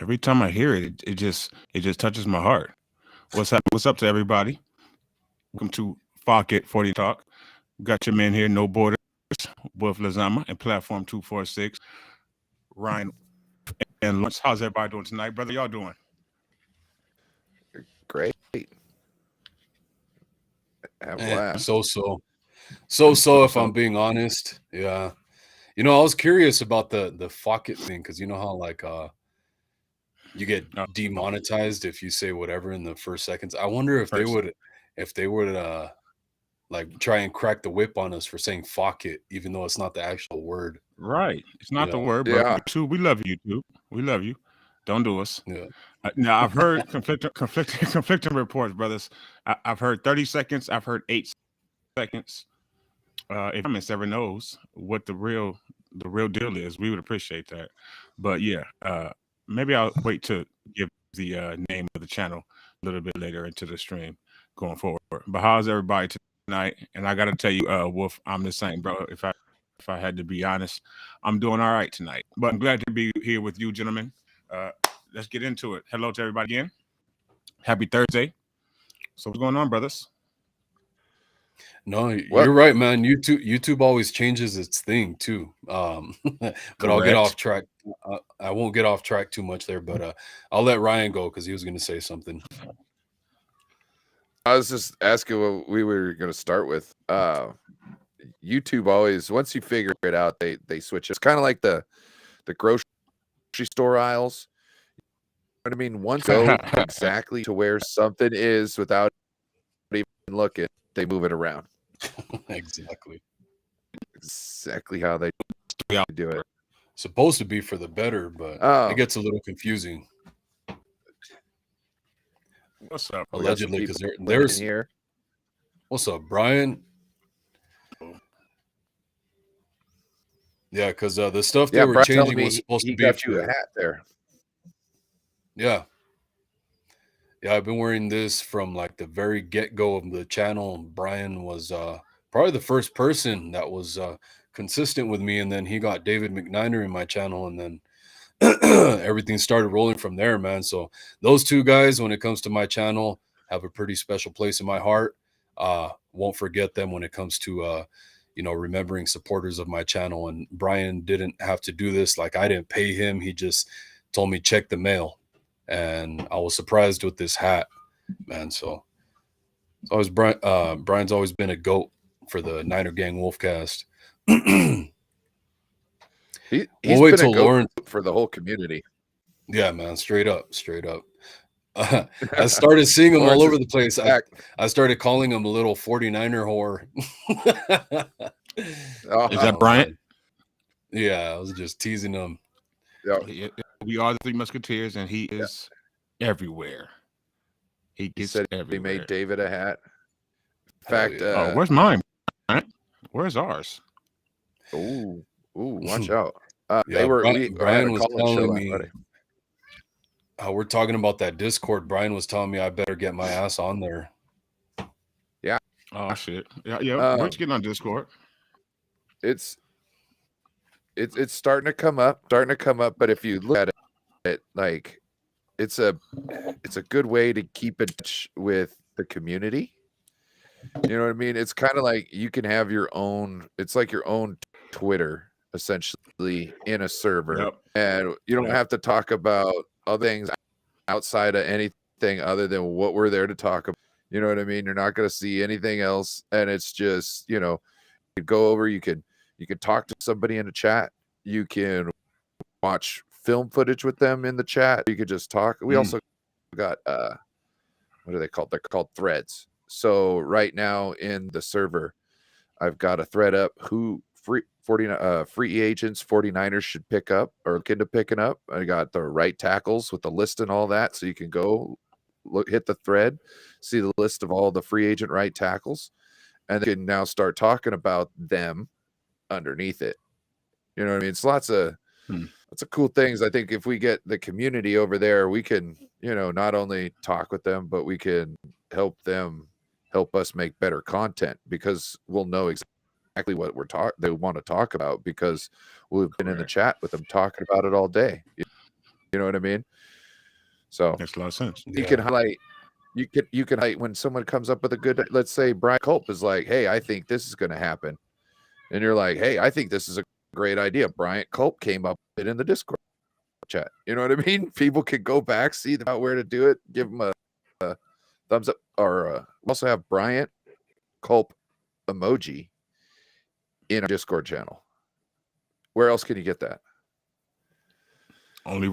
Every time I hear it, it just touches my heart. What's up to everybody? Welcome to Fawk 40 Talk. Got your man here, No Borders, Wolf Lazama, and Platform 246, Ryan and Lawrence. How's everybody doing tonight, brother? Y'all doing? Great. Have a blast. So if I'm being honest. Yeah. I was curious about the fuck it thing, because you know how you get Oh, demonetized if you say whatever in the first seconds. I wonder if they would like try and crack the whip on us for saying fuck it, even though it's not the actual word. right. It's not the Yeah. word, but Yeah. YouTube, we love you, YouTube. We love you. Don't do us. Yeah. Now I've heard conflicting reports, brothers. I've heard 30 seconds. I've heard 8 seconds. If comments ever knows what the real deal is, we would appreciate that. But yeah, maybe I'll wait to give the name of the channel a little bit later into the stream going forward. But how's everybody tonight? And I got to tell you, Wolf, I'm the same, bro. If I had to be honest, I'm doing all right tonight. But I'm glad to be here with you, gentlemen. Uh, let's get into it. Hello to everybody again. Happy Thursday. So what's going on, brothers? No, What? you're right, man. YouTube always changes its thing too. But I'll get Correct. off track. I won't get off track too much there, but I'll let Ryan go because he was going to say something. I was just asking what we were going to start with. YouTube always, once you figure it out, they switch it. It's kind of like the grocery store aisles. You know what I mean? Once you go exactly to where something is without even looking, they move it around. Exactly. Exactly how they Yeah. do it. Supposed to be for the better, but Oh, it gets a little confusing. What's up? we got some Allegedly, people because living there's here. what's up, Brian? Yeah, because the stuff they Yeah, were Brian telling changing was me supposed to he be got you a for. hat there. Yeah, yeah. I've been wearing this from like the very get go of the channel. Brian was probably the first person that was consistent with me, and then he got David McNiner in my channel, and then everything started rolling from there, man. So those two guys, when it comes to my channel, have a pretty special place in my heart. Won't forget them when it comes to remembering supporters of my channel. And Brian didn't have to do this. Like, I didn't pay him. He just told me check the mail, and I was surprised with this hat, man. So it's always Brian's always been a goat for the Niner Gang Wolfcast. He's We'll wait been a till goat Lauren. for the whole community. Yeah, man, straight up. I started seeing him all Lawrence over is the place. back. I started calling him a little 49er whore. Oh, Is that Oh, Bryant? man. Yeah, I was just teasing him. yeah, We are the Three Musketeers, and he yeah. is everywhere. He He gets said he everywhere. made David a hat. In Hell fact, yeah. Oh, where's mine? Bryant? Where's ours? ooh, watch out. Yeah, They were I had Brian a was call-in show telling on me Friday. we're talking about that Discord. Brian was telling me I better get my ass on there. Yeah. Oh shit. Yeah. We're just Um, getting on Discord. it's starting to come up, but if you look at it, like it's a good way to keep in touch with the community. You know what I mean? It's kind of like you can have your own, it's like your own Twitter essentially in a server. Yep. And you don't Yep. have to talk about other things outside of anything other than what we're there to talk about. You know what I mean? You're not going to see anything else. And it's just, you go over, you could talk to somebody in the chat. You can watch film footage with them in the chat. You could just talk. We also got what are they called? They're called threads. So right now in the server, I've got a thread up who free agents 49ers should pick up or look into picking up. I got the right tackles with the list and all that. So you can go hit the thread, see the list of all the free agent right tackles, and then you can now start talking about them underneath it. You know what I mean? It's lots of cool things. I think if we get the community over there, we can, not only talk with them, but we can help us make better content because we'll know exactly what they want to talk about because we've been in the chat with them talking about it all day. You You know what I mean? So Makes a lot of sense. you can highlight. You can highlight when someone comes up with a good. Let's say Brian Culp is like, "Hey, I think this is going to happen," and you're like, "Hey, I think this is a great idea." Bryant Culp came up with it in the Discord chat. You know what I mean? People can go back, see about where to do it, give them a thumbs up, or we also have Bryant Culp emoji in our Discord channel. Where else can you get that? Only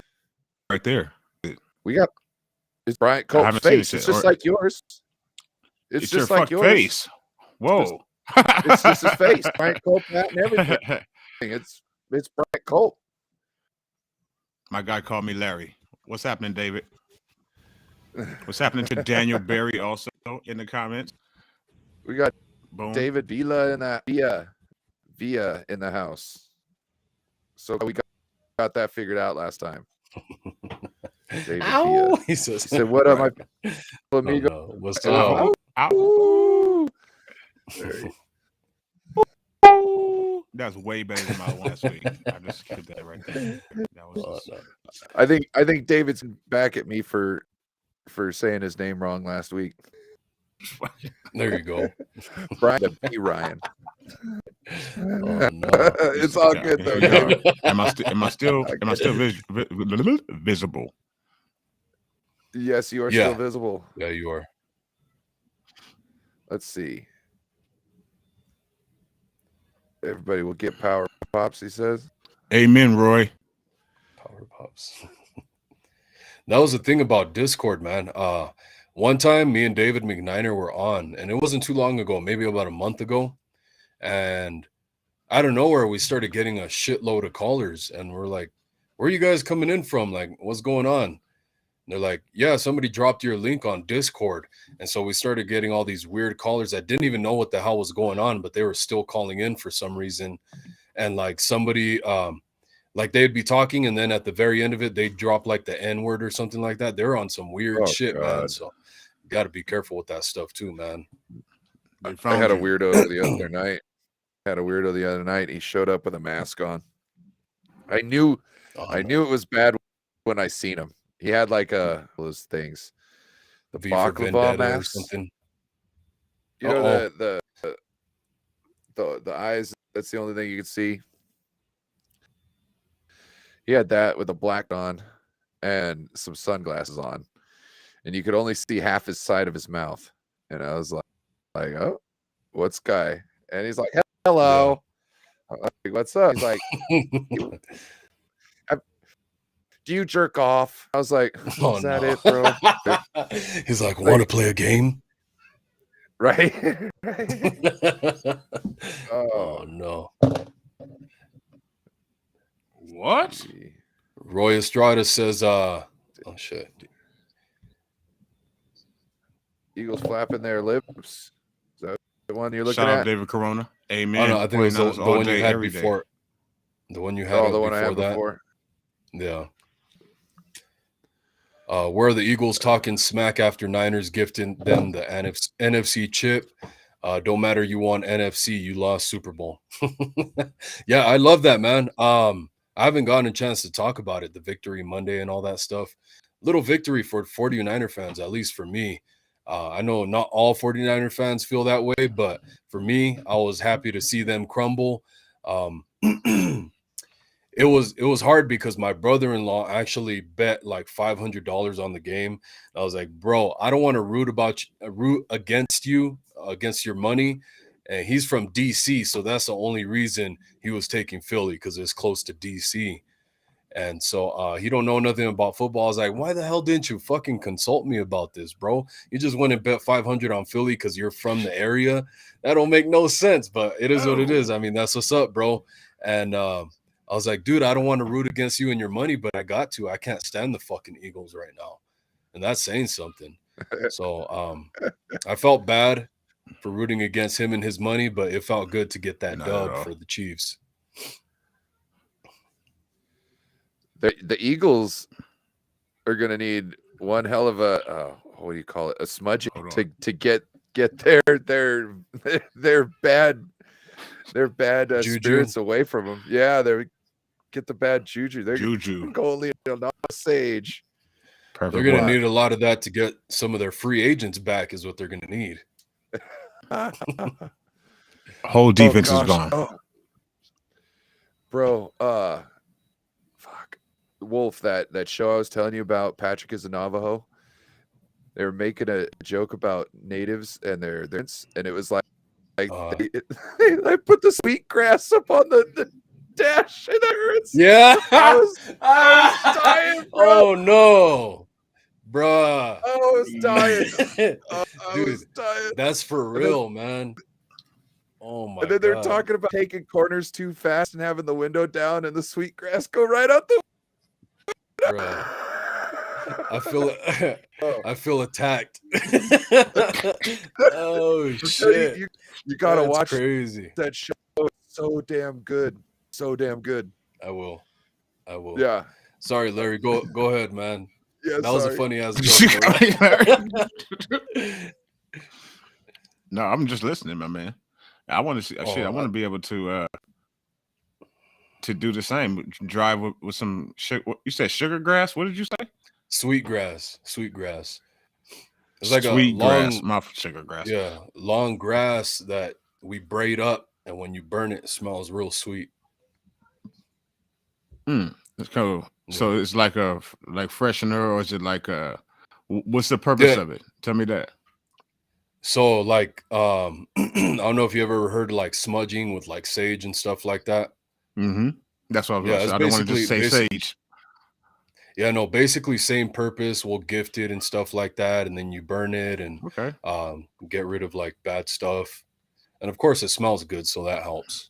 right there. We got it's Bryant Culp's face. It's just like yours. It's just your like yours. Face. Whoa. It's just his face. Bryant Culp hat and everything. It's Bryant Culp. My guy called me Larry. What's happening, David? What's happening to Daniel Berry also in the comments? We got Boom. David Villa in that Villa in the house. So we got that figured out last time. David Villa. He said, "What up, my amigo? No. What's up? Ow. That's way better than my last week. I just hit that right there. That was just... I think David's back at me for saying his name wrong last week. There you go. Brian B. Ryan. Oh, no. It's all good though. David. Am I still visible? Yes, you are still visible. Yeah, you are. Let's see. Everybody will get power pops, he says. Amen, Roy. Power pops. That was the thing about Discord, man. One time me and David McNiner were on, and it wasn't too long ago, maybe about a month ago. And out of nowhere, we started getting a shitload of callers, and we're like, "Where are you guys coming in from? Like, what's going on?" And they're like, "Yeah, somebody dropped your link on Discord." And so we started getting all these weird callers that didn't even know what the hell was going on, but they were still calling in for some reason. And like somebody, like they'd be talking, and then at the very end of it, they'd drop like the N-word or something like that. They're on some weird shit, God. Man. So you got to be careful with that stuff too, man. I had a weirdo the other night. He showed up with a mask on. I knew it was bad when I seen him. He had like those things, the baklava mask or something. You know, the eyes. That's the only thing you could see. He had that with a black on and some sunglasses on, and you could only see half his side of his mouth. And I was like, "Oh, what's guy?" And he's like, "Hello." Yeah. I'm like, "What's up?" He's like, "Do you jerk off?" I was like, "Is that it, bro?" He's like, "Want to play a game?" Right? Oh no. What? Roy Estrada says, oh shit. Eagles flapping their lips. Is that the one you're looking Shout at? out David Corona. Amen. Oh, no, I think it was the one you had before. The one you had the one I had that. before. Yeah. Where are the Eagles talking smack after Niners gifting them the NFC chip? Don't matter, you won NFC, you lost Super Bowl. Yeah, I love that, man. I haven't gotten a chance to talk about it, the victory Monday and all that stuff. Little victory for 49er fans, at least for me. I know not all 49er fans feel that way, but for me, I was happy to see them crumble. It was hard because my brother-in-law actually bet like $500 on the game. I was like, "Bro, I don't want to root against you, against your money." And he's from DC, so that's the only reason he was taking Philly, because it's close to DC. And so he don't know nothing about football. I was like, "Why the hell didn't you fucking consult me about this, bro? You just went and bet 500 on Philly because you're from the area. That don't make no sense, but it is what it is. I mean, that's what's up, bro." And I was like, "Dude, I don't want to root against you and your money, but I got to. I can't stand the fucking Eagles right now." And that's saying something. So I felt bad for rooting against him and his money, but it felt good to get that dub for the Chiefs. The Eagles are going to need one hell of a what do you call it? A smudging to get their bad spirits away from them. Yeah, get the bad juju. They're Juju. going not Sage. Perfect. They're going to need a lot of that to get some of their free agents back is what they're going to need. Whole defense is gone. Oh. Bro, fuck. Wolf, that show I was telling you about, Patrick is a Navajo. They were making a joke about natives and their and it was like they put the sweet grass up on the dash and that hurts. Yeah. I was dying, bro. Oh no. Bruh. I was dying. Dude, was dying. That's for real, man. Oh my god. And then they're talking about taking corners too fast and having the window down and the sweet grass go right out the Bruh. I feel attacked. Oh shit. You gotta That's watch crazy. that show. It's so damn good. So damn good. I will. Yeah. Sorry, Larry. Go ahead, man. Yeah. That was a funny ass joke. No, I'm just listening, my man. I want to see. I want to be able to do the same. Drive with some sugar. You said sugar grass. What did you say? Sweet grass. It's like sweet a long grass, my sugar grass. Yeah, long grass that we braid up, and when you burn it, it smells real sweet. It's cool. Yeah. So it's like a freshener, or is it like a? What's the purpose of it? Tell me that. So like, I don't know if you ever heard of like smudging with like sage and stuff like that. Mm-hmm. That's what I was going to say. I don't want to just say sage. Yeah, no, basically same purpose. We'll gift it and stuff like that, and then you burn it and get rid of like bad stuff. And of course, it smells good, so that helps.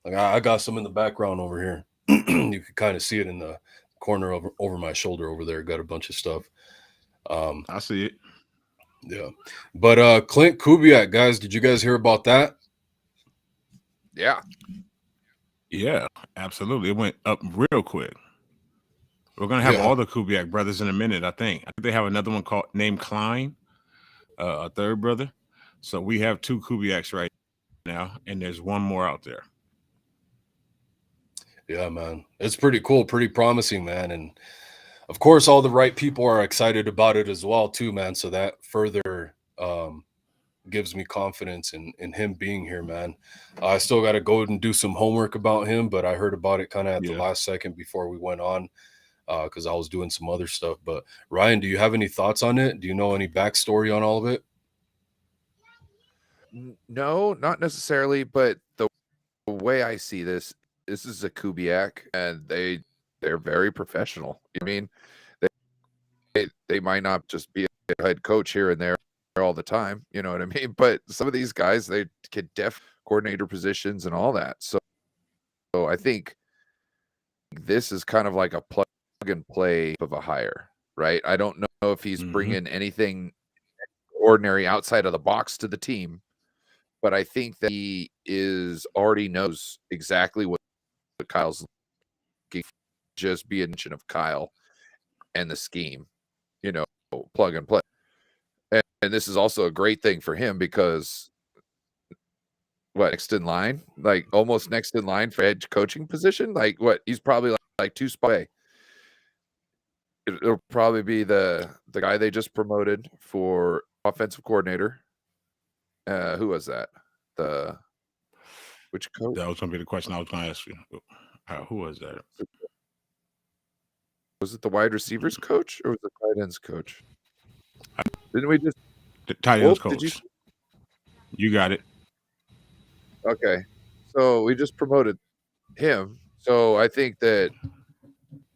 Like I got some in the background over here. You can kind of see it in the corner over my shoulder over there. Got a bunch of stuff. I see it. Yeah, but Clint Kubiak, guys, did you guys hear about that? Yeah, absolutely. It went up real quick. We're gonna have all the Kubiak brothers in a minute. I think they have another one named Klein, a third brother. So we have 2 Kubiaks right now, and there's one more out there. Yeah, man, it's pretty cool, pretty promising, man. And of course, all the right people are excited about it as well, too, man. So that further gives me confidence in him being here, man. I still got to go and do some homework about him, but I heard about it kind of at the last second before we went on. Because I was doing some other stuff. But Ryan, do you have any thoughts on it? Do you know any backstory on all of it? No, not necessarily. But the way I see this is a Kubiak, and they're very professional. I mean, they might not just be a head coach here and there all the time. You know what I mean? But some of these guys, they could coordinator positions and all that. So I think this is kind of like a plug and play of a hire, right? I don't know if he's bringing anything ordinary outside of the box to the team, but I think that he already knows exactly what Kyle's looking for. Just be a mention of Kyle and the scheme, plug and play. And this is also a great thing for him because next in line, like almost next in line for head coaching position, like he's probably like 2 spots away. It'll probably be the guy they just promoted for offensive coordinator. Who was that? Which coach? That was going to be the question I was going to ask you. Who was that? Was it the wide receivers coach or was it the tight ends coach? Didn't we just the tight ends coach? You got it. Okay, so we just promoted him. So I think that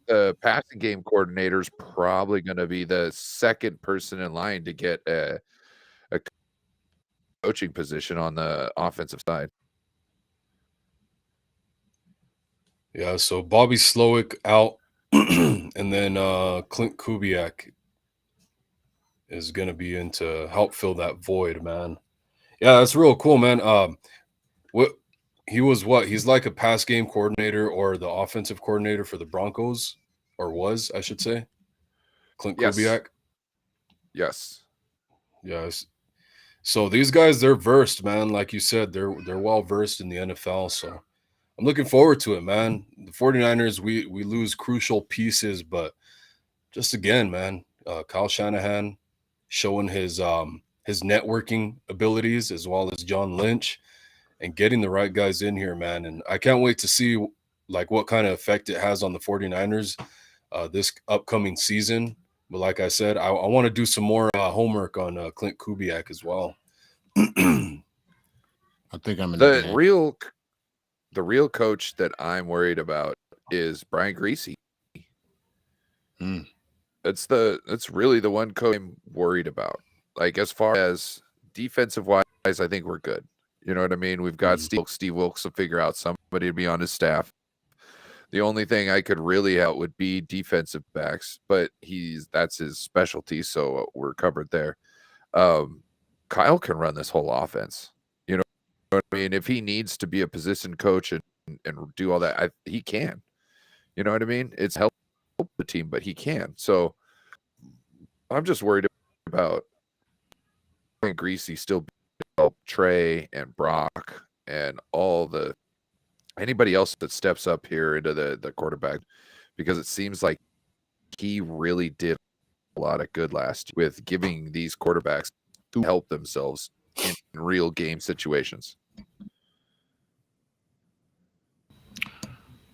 the passing game coordinator is probably going to be the second person in line to get a coaching position on the offensive side. Yeah, so Bobby Slowick out, and then Clint Kubiak is going to be in to help fill that void, man. Yeah, that's real cool, man. He's like a pass game coordinator or the offensive coordinator for the Broncos, or was, I should say. Clint Kubiak. Yes. Yes. So these guys, they're versed, man. Like you said, they're well versed in the NFL. So I'm looking forward to it, man. The 49ers, we lose crucial pieces, but just again, man, Kyle Shanahan showing his networking abilities as well as John Lynch and getting the right guys in here, man. And I can't wait to see like what kind of effect it has on the 49ers this upcoming season. But like I said, I want to do some more homework on Clint Kubiak as well. I think I'm in the real coach that I'm worried about is Brian Greasy. It's really the one coach I'm worried about. Like, as far as defensive wise, I think we're good. You know what I mean? We've got Steve Wilkes to figure out somebody to be on his staff. The only thing I could really help would be defensive backs, but that's his specialty, so we're covered there. Kyle can run this whole offense. You know what I mean? If he needs to be a position coach and do all that, he can. You know what I mean? It's help the team, but he can. So I'm just worried about Greasy still help Trey and Brock and anybody else that steps up here into the quarterback, because it seems like he really did a lot of good last year with giving these quarterbacks to help themselves in real game situations.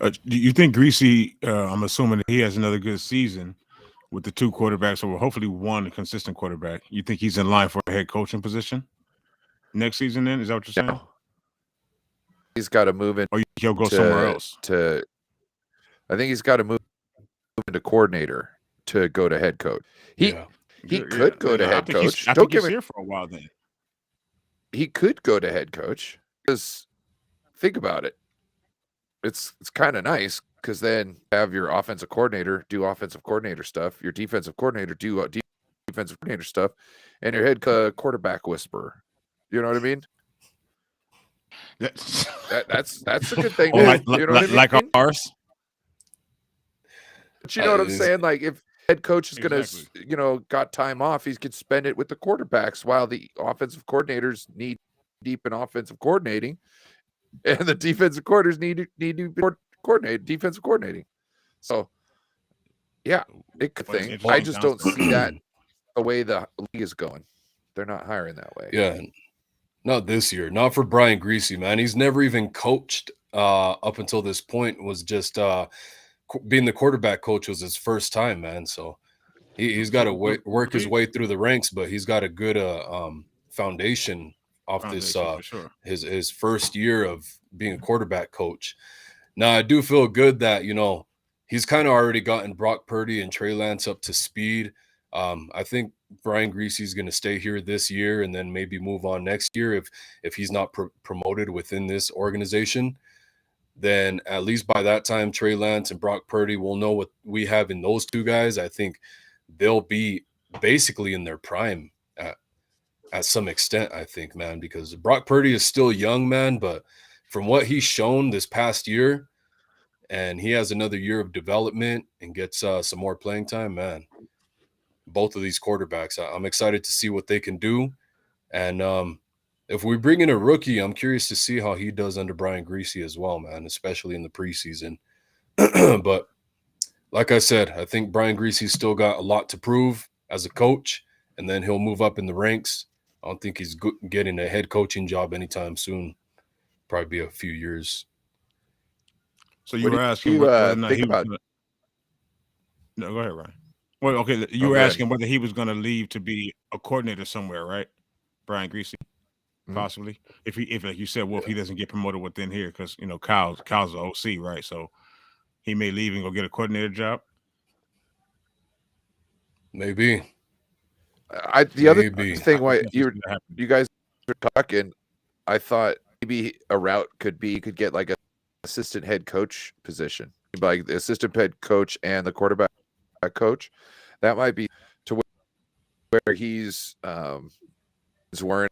Do you think Greasy, I'm assuming that he has another good season with the two quarterbacks, or hopefully one consistent quarterback? You think he's in line for a head coaching position next season then? Is that what you're saying? No. He's got to move in. Or he'll go somewhere else? I think he's got to move into coordinator to go to head coach. He could go to head coach. I think he's here for a while then. He could go to head coach, because think about it. It's kind of nice, because then have your offensive coordinator do offensive coordinator stuff, your defensive coordinator do defensive coordinator stuff, and your head quarterback whisperer. You know what I mean? That's a good thing. Like ours. But you know what I'm saying? Like, if head coach is going to, got time off, he can spend it with the quarterbacks while the offensive coordinators need deep in offensive coordinating, and the defensive coordinators need to coordinate defensive coordinating. So, yeah, it could thing. I just don't see that the way the league is going. They're not hiring that way. Yeah, not this year. Not for Brian Greasy, man. He's never even coached up until this point. Was just being the quarterback coach was his first time, man. So he's got to work his way through the ranks, but he's got a good foundation off this his first year of being a quarterback coach. Now, I do feel good that, he's kind of already gotten Brock Purdy and Trey Lance up to speed. I think Brian Greasy's going to stay here this year and then maybe move on next year if he's not promoted within this organization. Then at least by that time, Trey Lance and Brock Purdy will know what we have in those two guys. I think they'll be basically in their prime at some extent, I think, man, because Brock Purdy is still young, man, but from what he's shown this past year, and he has another year of development and gets some more playing time, man. Both of these quarterbacks, I'm excited to see what they can do. And if we bring in a rookie, I'm curious to see how he does under Brian Greasy as well, man, especially in the preseason. But like I said, I think Brian Greasy's still got a lot to prove as a coach, and then he'll move up in the ranks. I don't think he's getting a head coaching job anytime soon. Probably be a few years. So you were asking whether or not he was gonna... No, go ahead, Ryan. Well, okay, you were asking whether he was going to leave to be a coordinator somewhere, right? Brian Greasy, possibly. If like you said, if he doesn't get promoted within here, because Kyle's the OC, right? So he may leave and go get a coordinator job. Maybe. The other thing, why you guys are talking, I thought maybe a route could be you could get like a assistant head coach position, like the assistant head coach and the quarterback coach. That might be to where he's worrying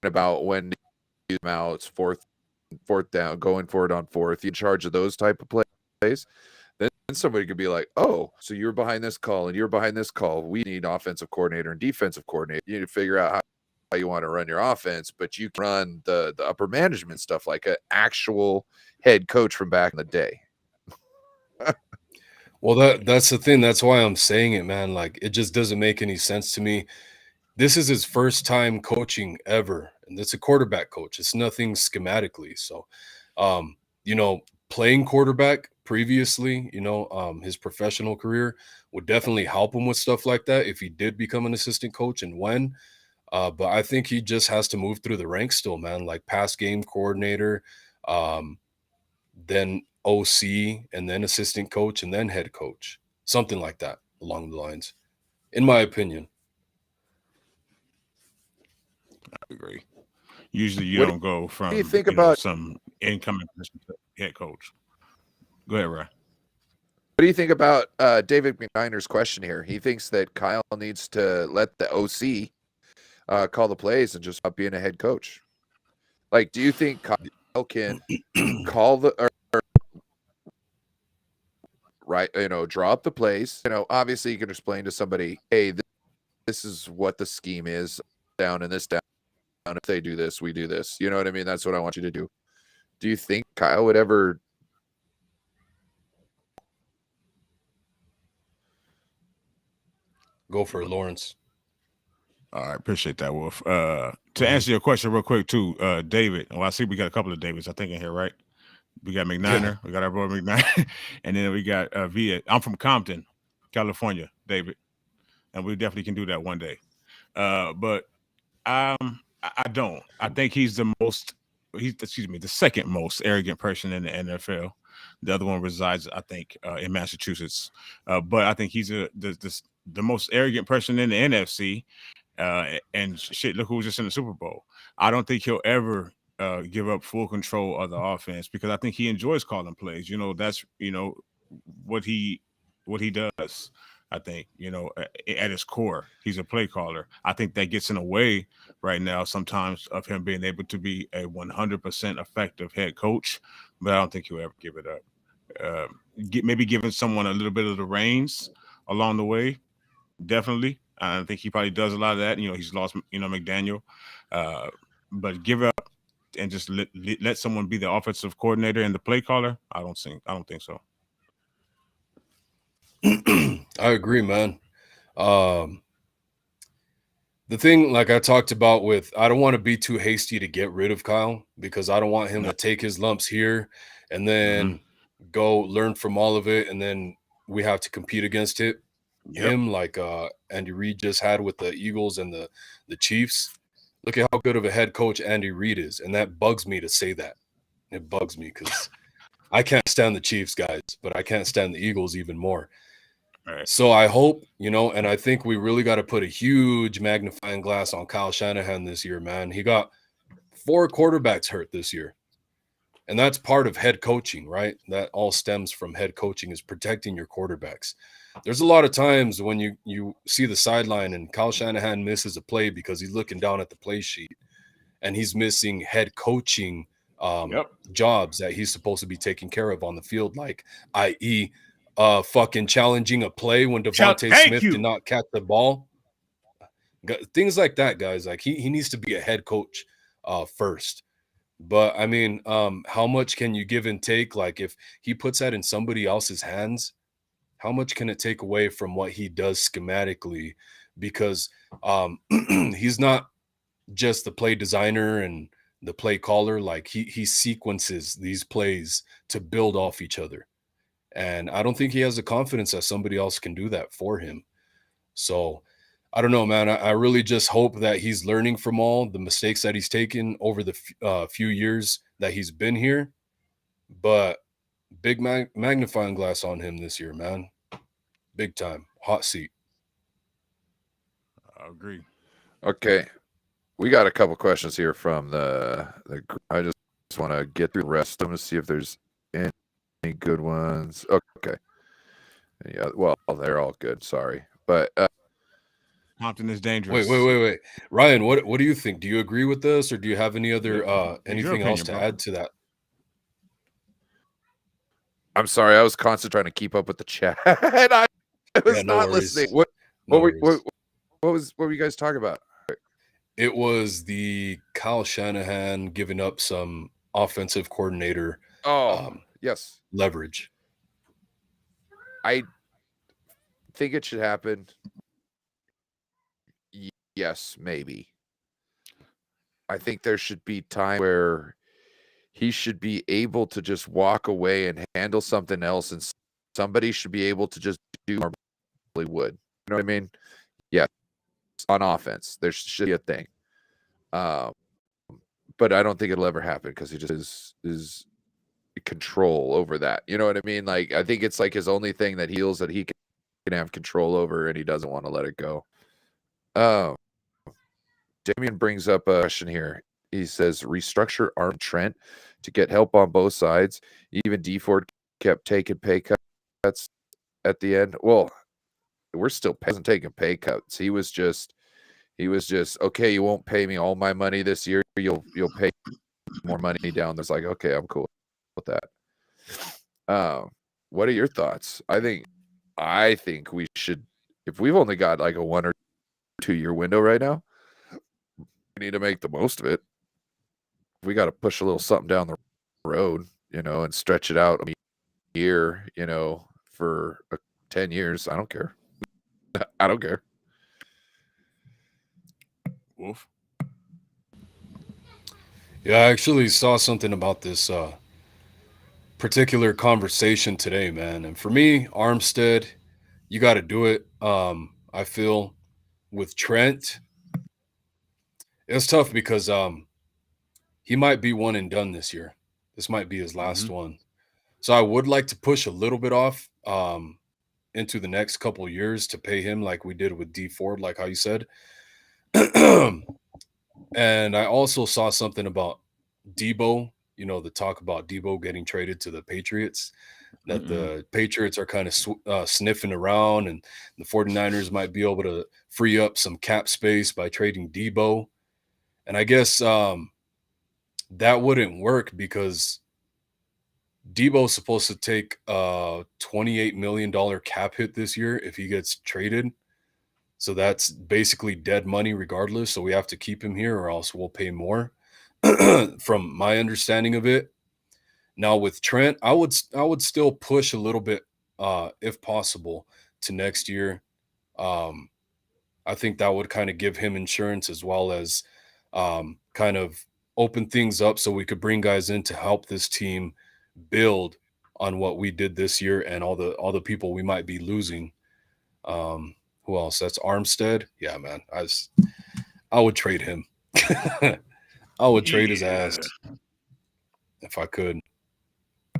about when he's out, it's fourth down, going for it on fourth, in charge of those type of plays. Then somebody could be like, oh, so you're behind this call and you're behind this call. We need offensive coordinator and defensive coordinator. You need to figure out how you want to run your offense, but you can run the upper management stuff like an actual head coach from back in the day. Well, that's the thing. That's why I'm saying it, man. Like, it just doesn't make any sense to me. This is his first time coaching ever, and it's a quarterback coach. It's nothing schematically. So, playing quarterback previously, his professional career would definitely help him with stuff like that if he did become an assistant coach and when. But I think he just has to move through the ranks still, man. Like pass game coordinator, then OC, and then assistant coach, and then head coach. Something like that along the lines, in my opinion. I agree. Usually you What don't go from you think about some incoming person to head coach. Go ahead, Ryan. what do you think about David McNiner's question here? He thinks that Kyle needs to let the OC call the plays and just stop being a head coach. Like, do you think Kyle can call draw up the plays? Obviously you can explain to somebody, hey, this is what the scheme is down and this down. If they do this, we do this. You know what I mean? That's what I want you to do. Do you think Kyle would ever? Go for it, Lawrence. All right, appreciate that, Wolf. To answer your question real quick too, David. Well, I see we got a couple of Davids, I think, in here, right? We got McNiner, we got our boy McNiner, and then we got Via. I'm from Compton, California, David, and we definitely can do that one day. But I don't. I think he's the second most arrogant person in the NFL. The other one resides, I think, in Massachusetts. But I think he's the most arrogant person in the NFC. And shit, look who was just in the Super Bowl. I don't think he'll ever give up full control of the offense because I think he enjoys calling plays. That's what he does. I think, at his core, he's a play caller. I think that gets in the way right now sometimes of him being able to be a 100% effective head coach, but I don't think he'll ever give it up. Maybe giving someone a little bit of the reins along the way, definitely. I think he probably does a lot of that. He's lost, McDaniel, but give up and just let someone be the offensive coordinator and the play caller. I don't think so. I agree, man. The thing, like I talked about I don't want to be too hasty to get rid of Kyle because I don't want him to take his lumps here and then go learn from all of it. And then we have to compete against it. Yep. Him like Andy Reid just had with the Eagles and the Chiefs. Look at how good of a head coach Andy Reid is. And that bugs me to say that. It bugs me because I can't stand the Chiefs, guys, but I can't stand the Eagles even more. Right. So I hope, and I think we really got to put a huge magnifying glass on Kyle Shanahan this year, man. He got 4 quarterbacks hurt this year. And that's part of head coaching, right? That all stems from head coaching is protecting your quarterbacks. There's a lot of times when you see the sideline and Kyle Shanahan misses a play because he's looking down at the play sheet and he's missing head coaching jobs that he's supposed to be taking care of on the field, like i.e., fucking challenging a play when Devontae Smith did not catch the ball. Things like that, guys. Like he needs to be a head coach first. But I mean, how much can you give and take? Like if he puts that in somebody else's hands, how much can it take away from what he does schematically? Because he's not just the play designer and the play caller. Like he sequences these plays to build off each other. And I don't think he has the confidence that somebody else can do that for him. So I don't know, man. I really just hope that he's learning from all the mistakes that he's taken over the few years that he's been here. But big magnifying glass on him this year, man. Big time. Hot seat. I agree. Okay. We got a couple questions here from the I just want to get through the rest. I'm going to see if there's any good ones. Okay. Yeah, well, they're all good. Sorry. But Compton is dangerous. Wait. Ryan, what do you think? Do you agree with this or do you have any other anything else to add to that? I'm sorry, I was constantly trying to keep up with the chat. I was not listening. What were you guys talking about? It was the Kyle Shanahan giving up some offensive coordinator Oh, yes. leverage. I think it should happen. Yes, maybe. I think there should be time where he should be able to just walk away and handle something else, and somebody should be able to just do what he would. You know what I mean? Yeah, on offense, there should be a thing. But I don't think it'll ever happen because he just is control over that. You know what I mean? Like, I think it's like his only thing that heals that he can have control over, and he doesn't want to let it go. Damien brings up a question here. He says, restructure Arm Trent to get help on both sides. Even D Ford kept taking pay cuts at the end. Well, we're still taking pay cuts. He was just okay. You won't pay me all my money this year. You'll pay more money down. There's like, okay, I'm cool with that. What are your thoughts? I think we should, if we've only got like a 1 or 2 year window right now, we need to make the most of it. We got to push a little something down the road, and stretch it out a year, for 10 years. I don't care. I don't care. Wolf. Yeah, I actually saw something about this particular conversation today, man. And for me, Armstead, you got to do it. I feel with Trent, it's tough because he might be one and done this year. This might be his last one. So I would like to push a little bit off into the next couple of years to pay him like we did with D Ford, like how you said. And I also saw something about Debo, the talk about Debo getting traded to the Patriots, that the Patriots are kind of sniffing around, and the 49ers might be able to free up some cap space by trading Debo. And I guess that wouldn't work because Debo's supposed to take a $28 million cap hit this year if he gets traded. So that's basically dead money regardless. So we have to keep him here or else we'll pay more from my understanding of it. Now with Trent, I would still push a little bit if possible to next year. I think that would kind of give him insurance as well as kind of open things up so we could bring guys in to help this team build on what we did this year and all the people we might be losing. Who else? That's Armstead. Yeah, man. I would trade him. I would trade his ass if I could.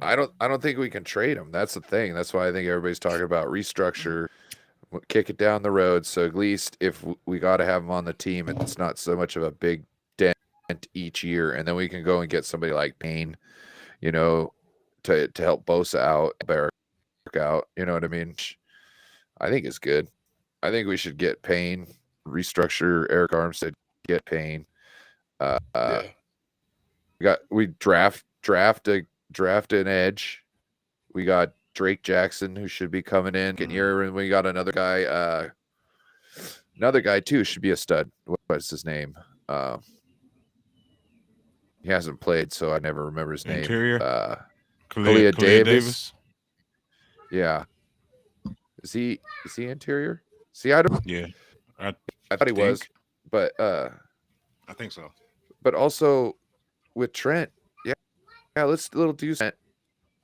I don't think we can trade him. That's the thing. That's why I think everybody's talking about restructure, kick it down the road. So at least if we got to have him on the team, it's not so much of a big dent each year, and then we can go and get somebody like Payne, to help Bosa out, Barrick out. You know what I mean? I think it's good. I think we should get Payne, restructure Eric Armstead, get Payne. We draft an edge. We got Drake Jackson who should be coming in, getting here, and we got another guy. Another guy too should be a stud. What's his name? He hasn't played, so I never remember his name. Kalia Davis. Yeah. Is he interior? See, I don't. Yeah, I thought he was, but I think so. But also with Trent, yeah, let's do Trent.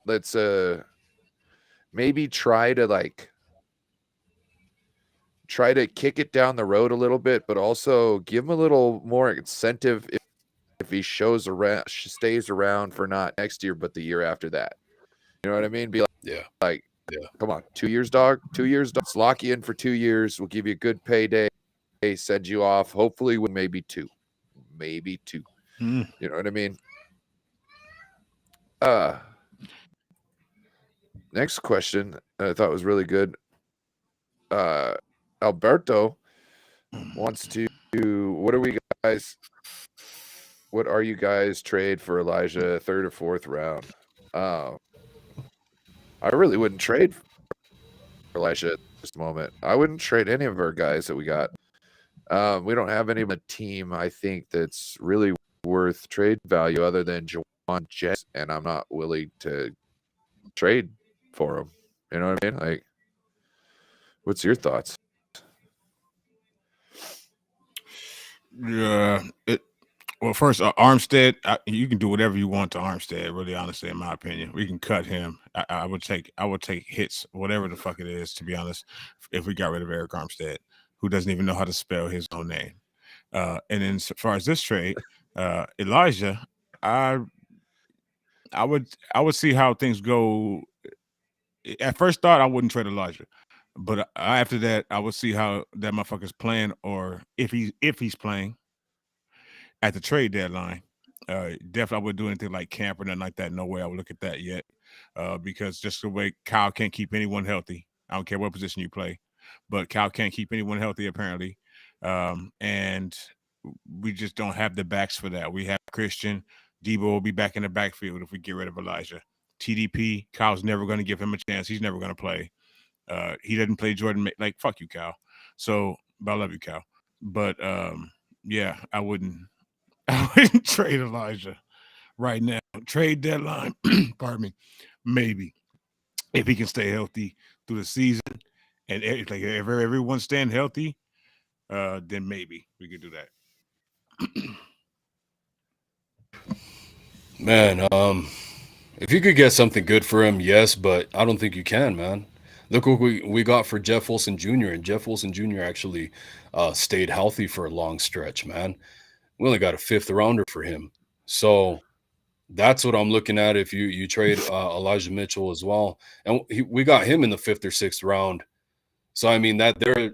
Let's maybe try to kick it down the road a little bit, but also give him a little more incentive if he stays around for not next year, but the year after that. You know what I mean? Be like, come on, 2 years, dog. 2 years, dog. Let's lock you in for 2 years. We'll give you a good payday. Send you off. Hopefully, maybe two. You know what I mean? Next question I thought was really good. Alberto wants to. What are you guys trade for Elijah 3rd or 4th round? I really wouldn't trade for Elijah at this moment. I wouldn't trade any of our guys that we got. We don't have any team, I think, that's really worth trade value other than Jawan Jets, and I'm not willing to trade for him. You know what I mean? Like, what's your thoughts? Yeah. Well, first, Armstead, you can do whatever you want to Armstead. Really, honestly, in my opinion, we can cut him. I would take hits, whatever the fuck it is. To be honest, if we got rid of Eric Armstead, who doesn't even know how to spell his own name. And then, as far as this trade, Elijah, I would see how things go. At first thought, I wouldn't trade Elijah, but after that, I would see how that motherfucker's playing, or if he's playing at the trade deadline. Definitely, I wouldn't do anything like camp or nothing like that. No way I would look at that yet, because just the way Kyle can't keep anyone healthy. I don't care what position you play, but Kyle can't keep anyone healthy apparently, and we just don't have the backs for that. We have Christian. Debo will be back in the backfield if we get rid of Elijah. TDP, Kyle's never going to give him a chance. He's never going to play. He doesn't play Jordan. Like, fuck you, Kyle. So, but I love you, Kyle. But yeah, I wouldn't trade Elijah right now. Trade deadline, pardon me, maybe if he can stay healthy through the season, and if everyone's staying healthy, then maybe we could do that. Man, if you could get something good for him, yes, but I don't think you can, man. Look what we got for Jeff Wilson Jr. And Jeff Wilson Jr. actually stayed healthy for a long stretch, man. We only got a 5th rounder for him. So that's what I'm looking at if you trade Elijah Mitchell as well. And we got him in the 5th or 6th round. So, I mean, that there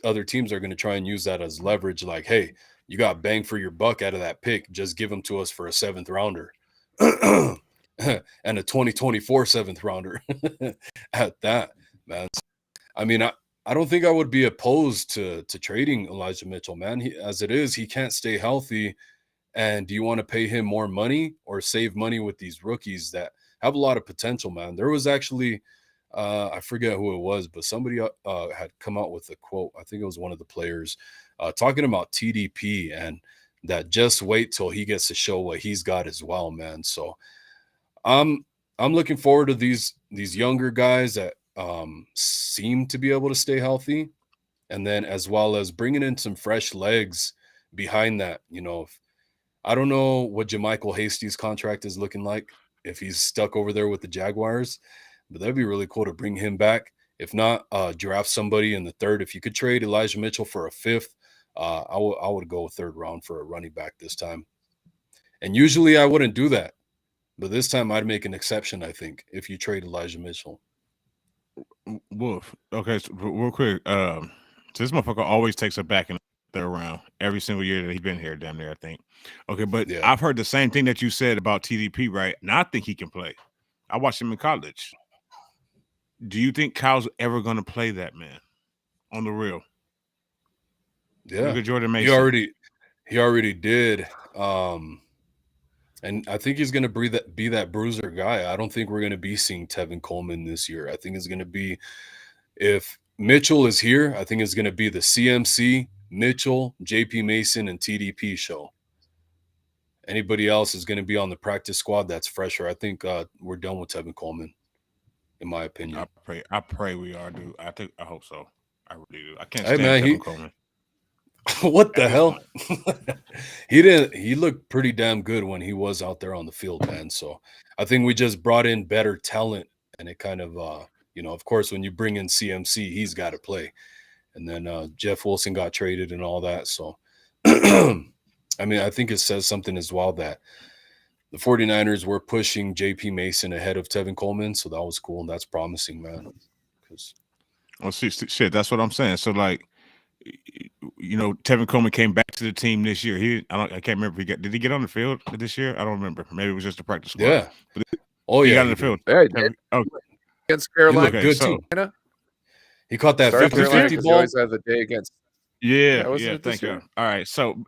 other teams are going to try and use that as leverage. Like, hey, you got bang for your buck out of that pick. Just give him to us for a 7th rounder. And a 2024 7th rounder at that, man. I mean, I don't think I would be opposed to trading Elijah Mitchell, man. As it is, he can't stay healthy. And do you want to pay him more money or save money with these rookies that have a lot of potential, man? There was actually, I forget who it was, but somebody had come out with a quote. I think it was one of the players talking about TDP and that just wait till he gets to show what he's got as well, man. So I'm looking forward to these younger guys that seem to be able to stay healthy, and then as well as bringing in some fresh legs behind that. You know, I don't know what Jermichael Hasty's contract is looking like, if he's stuck over there with the Jaguars, but that'd be really cool to bring him back. If not, draft somebody in the 3rd. If you could trade Elijah Mitchell for a 5th, I would go 3rd round for a running back this time. And usually I wouldn't do that, but this time I'd make an exception, I think, if you trade Elijah Mitchell. Wolf. Okay, so real quick. So this motherfucker always takes it back in the 3rd round every single year that he's been here, damn near, I think. Okay, but Yeah. I've heard the same thing that you said about TDP, right? And I think he can play. I watched him in college. Do you think Kyle's ever going to play that, man? On the real? Yeah. Look at Jordan Mason. He already did. And I think he's going to be that bruiser guy. I don't think we're going to be seeing Tevin Coleman this year. I think it's going to be, if Mitchell is here, I think it's going to be the CMC, Mitchell, JP Mason, and TDP show. Anybody else is going to be on the practice squad that's fresher. I think we're done with Tevin Coleman, in my opinion. I pray we are, dude. I hope so. I really do. I can't stand Tevin Coleman. What the hell? He looked pretty damn good when he was out there on the field, man. So I think we just brought in better talent, and it kind of of course, when you bring in CMC, he's got to play. And then Jeff Wilson got traded and all that. So I mean, I think it says something as well that the 49ers were pushing JP Mason ahead of Tevin Coleman. So that was cool, and that's promising, man. Well, shit, that's what I'm saying. So, like, Tevin Coleman came back to the team this year. I can't remember if did he get on the field this year? I don't remember. Maybe it was just a practice squad. Yeah. He got on the field. Hey, against Carolina, good too. He caught that 50-50 ball. He always has a day against. Yeah. Thank you. All right, so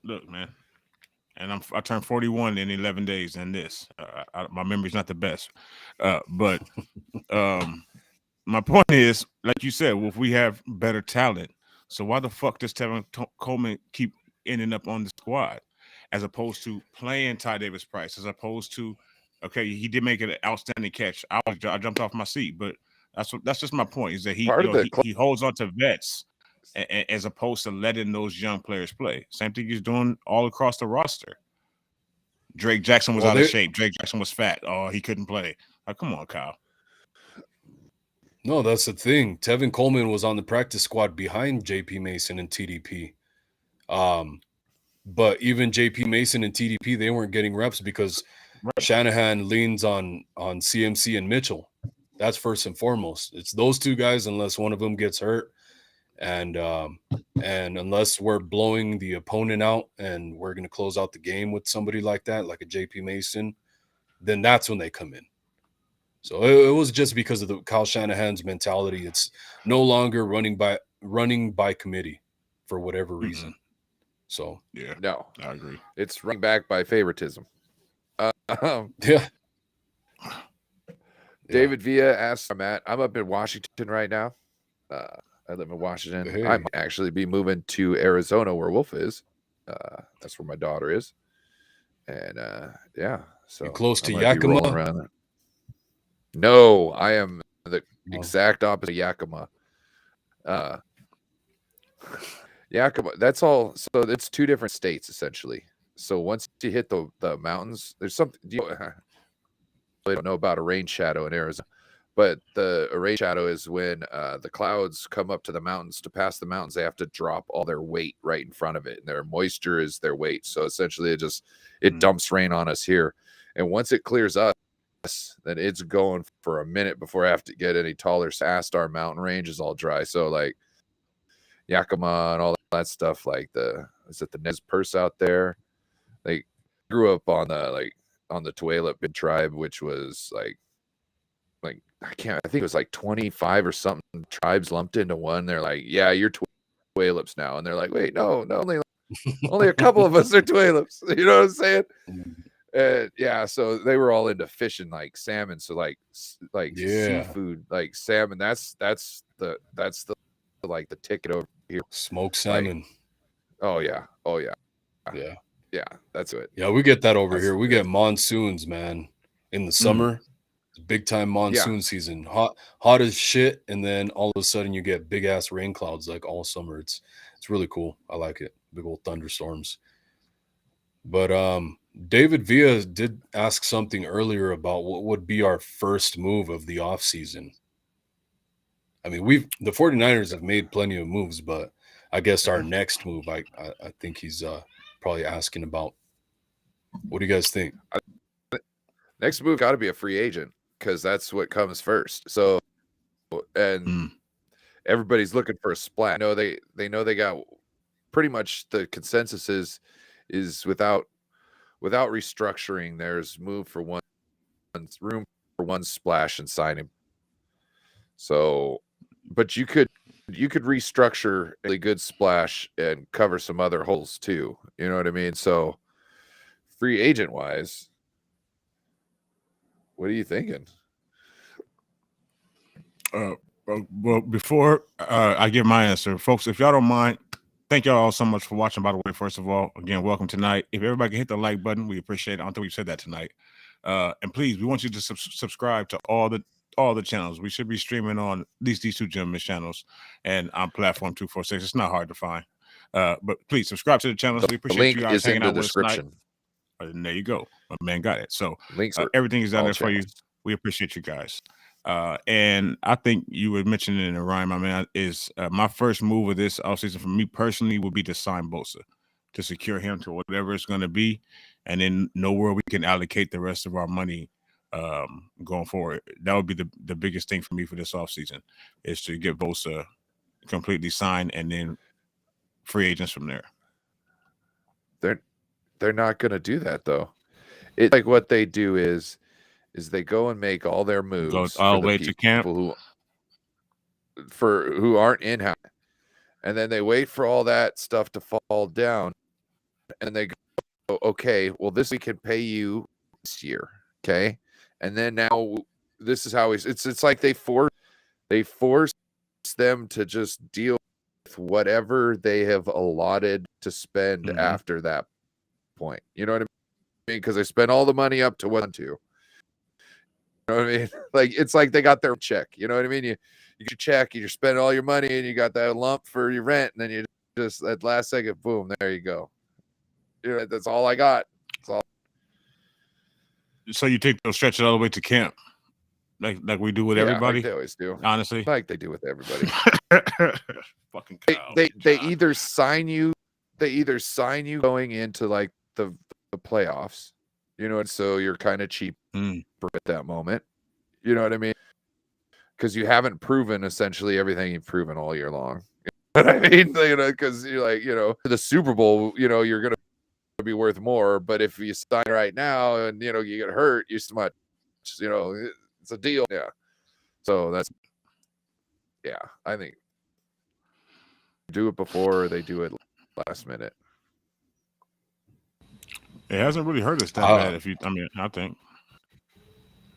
look, man, and I turned 41 in 11 days, and this my memory's not the best, but my point is, like you said, well, if we have better talent, so why the fuck does Tevin Coleman keep ending up on the squad, as opposed to playing Ty Davis Price, as opposed to, okay, he did make an outstanding catch. I jumped off my seat, but that's just my point, is that he Part of the he holds on to vets as opposed to letting those young players play. Same thing he's doing all across the roster. Drake Jackson was out of shape. Drake Jackson was fat. Oh, he couldn't play. Like, come on, Kyle. No, that's the thing. Tevin Coleman was on the practice squad behind JP Mason and TDP. But even JP Mason and TDP, they weren't getting reps because Shanahan leans on CMC and Mitchell. That's first and foremost. It's those two guys, unless one of them gets hurt. And unless we're blowing the opponent out and we're going to close out the game with somebody like that, like a JP Mason, then that's when they come in. So it was just because of the Kyle Shanahan's mentality. It's no longer running by committee for whatever reason. Mm-hmm. So yeah, no, I agree. It's running back by favoritism. Yeah. David Villa asks, I'm up in Washington right now. I live in Washington. Hey. I might actually be moving to Arizona, where Wolf is. That's where my daughter is. And yeah, so you're close to Yakima. No, I am the exact opposite of Yakima. Yakima, that's all. So it's two different states essentially. So once you hit the mountains, there's something I don't know about a rain shadow in Arizona, but a rain shadow is when the clouds come up to the mountains. To pass the mountains, they have to drop all their weight right in front of it, and their moisture is their weight. So essentially, it dumps rain on us here, and once it clears up, then it's going for a minute before I have to get any taller. Past our mountain range is all dry. So like Yakima and all that stuff, like is it the Nez Perce out there? They grew up on the Tulalip tribe, which was like I think it was like 25 or something tribes lumped into one. They're like, yeah, you're Tualips now. And they're like, wait, no, only a couple of us are Tualips. You know what I'm saying? Yeah, so they were all into fishing, like salmon. So like seafood, like salmon. That's the like the ticket over here. Smoked salmon. Like, oh yeah. Yeah, that's it. Yeah, we get that over here. We get monsoons, man. In the summer, it's big time monsoon season. Hot as shit, and then all of a sudden you get big ass rain clouds like all summer. It's really cool. I like it. Big old thunderstorms. But David Villa did ask something earlier about what would be our first move of the offseason. I mean, the 49ers have made plenty of moves, but I guess our next move, I think he's probably asking about. What do you guys think? Next move got to be a free agent, because that's what comes first. So, and everybody's looking for a splat. No, they know they got pretty much the consensus is without restructuring, there's room for one splash and signing. So, but you could restructure a really good splash and cover some other holes too. You know what I mean? So, free agent wise, what are you thinking? Well, before I give my answer, folks, if y'all don't mind, thank y'all all so much for watching. By the way, first of all, again, welcome tonight. If everybody can hit the like button, we appreciate it. I don't think we've said that tonight. And please, we want you to subscribe to all the channels. We should be streaming on at least these two gentlemen's channels and on platform 246. It's not hard to find. But please subscribe to the channels. We appreciate you guys hanging out with us tonight. And there you go. My man got it. So everything is down there for you. We appreciate you guys. And I think you were mentioning in the Ryan, my man, is my first move of this offseason for me personally would be to sign Bosa, to secure him to whatever it's going to be, and then know where we can allocate the rest of our money going forward. That would be the biggest thing for me for this offseason, is to get Bosa completely signed and then free agents from there. They're not going to do that though. It's like what they do is they go and make all their moves all the way to camp who aren't in house, and then they wait for all that stuff to fall down, and they go, okay, well, this we can pay you this year, okay, and then now this is how it's like they they force them to just deal with whatever they have allotted to spend after that point. You know what I mean? Because they spend all the money up to what to. You know what I mean? Like, it's like they got their check. You know what I mean? You get your check, you spend all your money, and you got that lump for your rent, and then you just at last second, boom, there you go. You know, that's all I got. That's all. So you think they'll stretch it all the way to camp, like we do with everybody? Like they always do. Honestly, like they do with everybody. Fucking they either sign you, going into like the playoffs, you know, and so you're kind of cheap at that moment. You know what I mean? Because you haven't proven essentially everything you've proven all year long. You know what I mean? You know, because you're like, you know, the Super Bowl, you know, you're gonna be worth more. But if you sign right now and you know you get hurt, you so much, you know, it's a deal. Yeah. So that's, yeah, I think do it before they do it last minute. It hasn't really hurt us that bad. I think.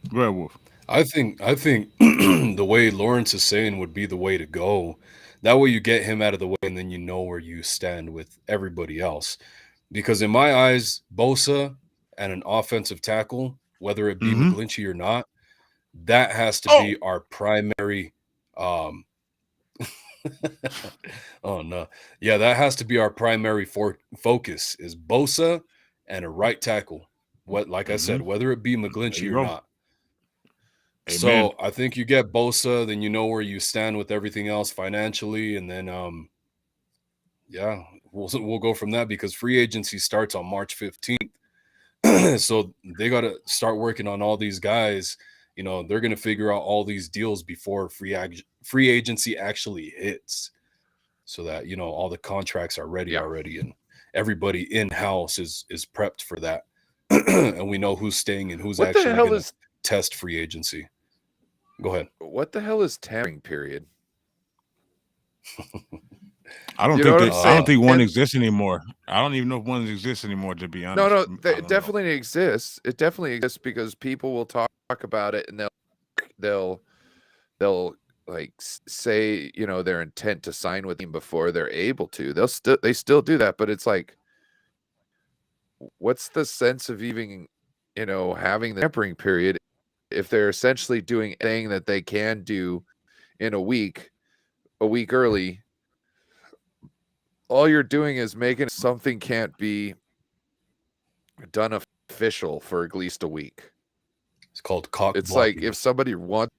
Go ahead, Wolf. I think the way Lawrence is saying would be the way to go. That way you get him out of the way, and then you know where you stand with everybody else. Because in my eyes, Bosa and an offensive tackle, whether it be McGlinchey or not, that has to be our primary. Oh no, yeah, that has to be our primary focus is Bosa and a right tackle. Like I said, whether it be McGlinchey or not. Amen. So I think you get Bosa, then you know where you stand with everything else financially, and then yeah, we'll go from that because free agency starts on March 15th. So they got to start working on all these guys. You know, they're going to figure out all these deals before free agency actually hits, so that you know all the contracts are ready already, and everybody in house is prepped for that, and we know who's staying and who's actually going to test free agency. Go ahead. What the hell is tampering period? I don't think one exists anymore. I don't even know if one exists anymore, to be honest. No, it definitely exists. It definitely exists because people will talk about it and they'll like say, you know, their intent to sign with him before they're able to. They still do that, but it's like, what's the sense of even, you know, having the tampering period if they're essentially doing anything that they can do in a week early? All you're doing is making something can't be done official for at least a week. It's called cock. It's blocking. Like if somebody wants,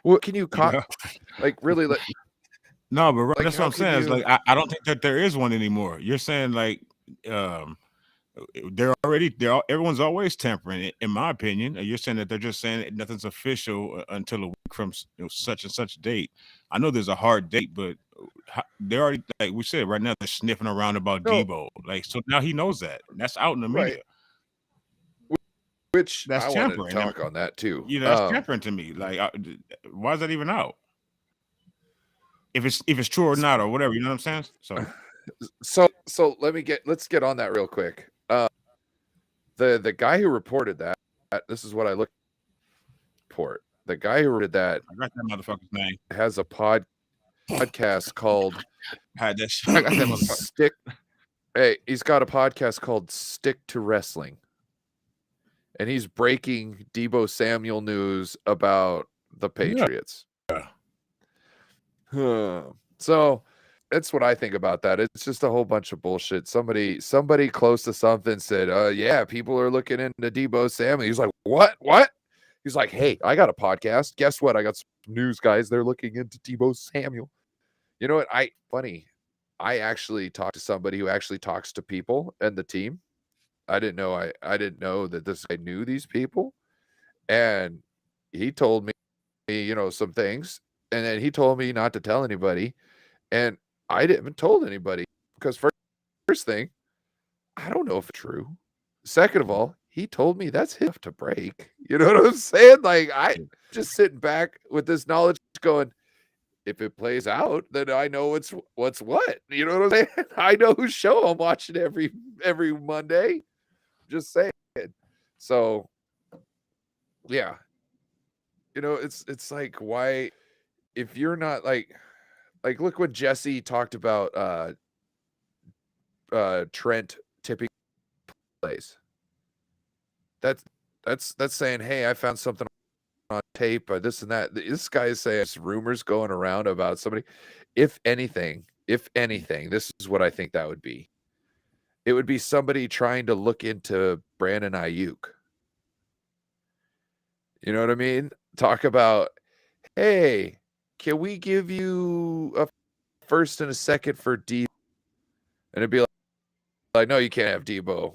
what can you cock? Like really? No, but like, that's what I'm saying. It's like I don't think that there is one anymore. You're saying like everyone's always tampering, in my opinion. You're saying that they're just saying nothing's official until a week from such and such date. I know there's a hard date, but they're already, like we said, right now they're sniffing around about Debo. Like, so now he knows that. That's out in the media. Which that's I tampering. Want to talk on that too. You know, that's tampering to me. Like, why is that even out? If it's true or not or whatever, you know what I'm saying? So let's get on that real quick. The guy who reported that, this is what I looked for. The guy who reported that, I got that motherfucker's name, has a podcast called I got that motherfucker. Stick. Hey, he's got a podcast called Stick to Wrestling. And he's breaking Debo Samuel news about the Patriots. Yeah. So that's what I think about that. It's just a whole bunch of bullshit. Somebody close to something said, yeah, people are looking into Debo Samuel. He's like, what? He's like, hey, I got a podcast. Guess what? I got some news, guys. They're looking into Debo Samuel. You know what? I actually talked to somebody who actually talks to people and the team. I didn't know that this guy knew these people. And he told me, you know, some things. And then he told me not to tell anybody. And I didn't told anybody because first thing, I don't know if it's true. Second of all, he told me that's his to break. You know what I'm saying? Like, I just sitting back with this knowledge going, if it plays out, then I know what's what. You know what I'm saying? I know whose show I'm watching every Monday. Just saying. So yeah. You know, it's like, why if you're not like look what Jesse talked about Trent tipping plays. That's saying, hey, I found something on tape, this and that. This guy is saying there's rumors going around about somebody. If anything, this is what I think that would be. It would be somebody trying to look into Brandon Ayuk. You know what I mean? Talk about, hey, can we give you a first and a second for Debo? And it'd be like, no, you can't have Debo.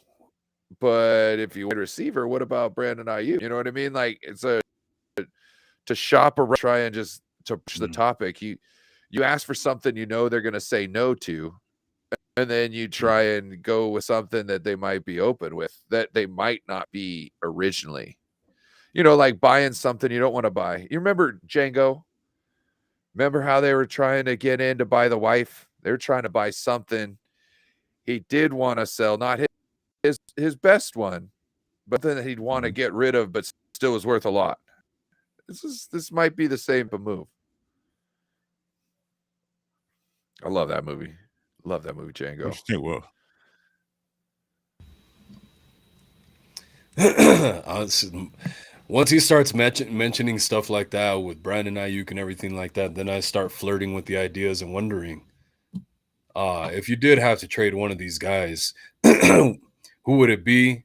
But if you want a receiver, what about Brandon Ayuk? You know what I mean? Like, it's to shop around, try and just to push the topic. You ask for something you know they're going to say no to, and then you try and go with something that they might be open with, that they might not be originally. You know, like buying something you don't want to buy. You remember Django? Remember how they were trying to get in to buy the wife? They were trying to buy something he did want to sell, not his best one, but then he'd want to get rid of, but still was worth a lot. This might be the same move. I love that movie. Love that movie, Django. What you think, Will? Once he starts mentioning stuff like that with Brandon Ayuk and everything like that, then I start flirting with the ideas and wondering, if you did have to trade one of these guys, who would it be?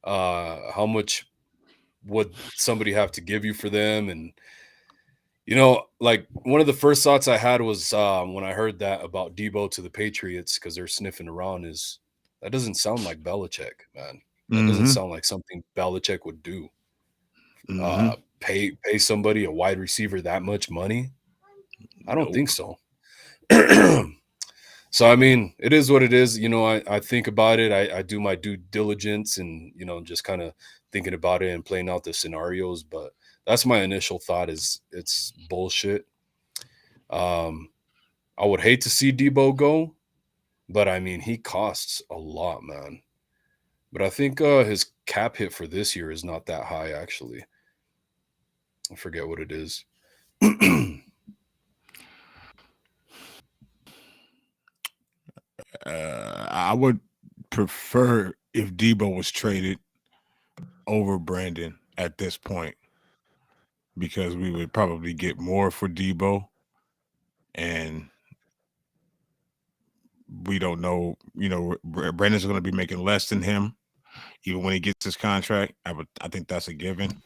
How much would somebody have to give you for them? And, you know, like one of the first thoughts I had was when I heard that about Debo to the Patriots, because they're sniffing around, is that doesn't sound like Belichick, man. That doesn't sound like something Belichick would do. Pay somebody, a wide receiver, that much money? I don't think so. So, I mean, it is what it is. You know, I think about it. I do my due diligence and, you know, just kind of thinking about it and playing out the scenarios. But that's my initial thought, is it's bullshit. I would hate to see Debo go, but I mean, he costs a lot, man. But I think his cap hit for this year is not that high, actually. I forget what it is. I would prefer if Debo was traded over Brandon at this point, because we would probably get more for Debo, and we don't know. You know, Brandon's going to be making less than him, even when he gets his contract. I think that's a given.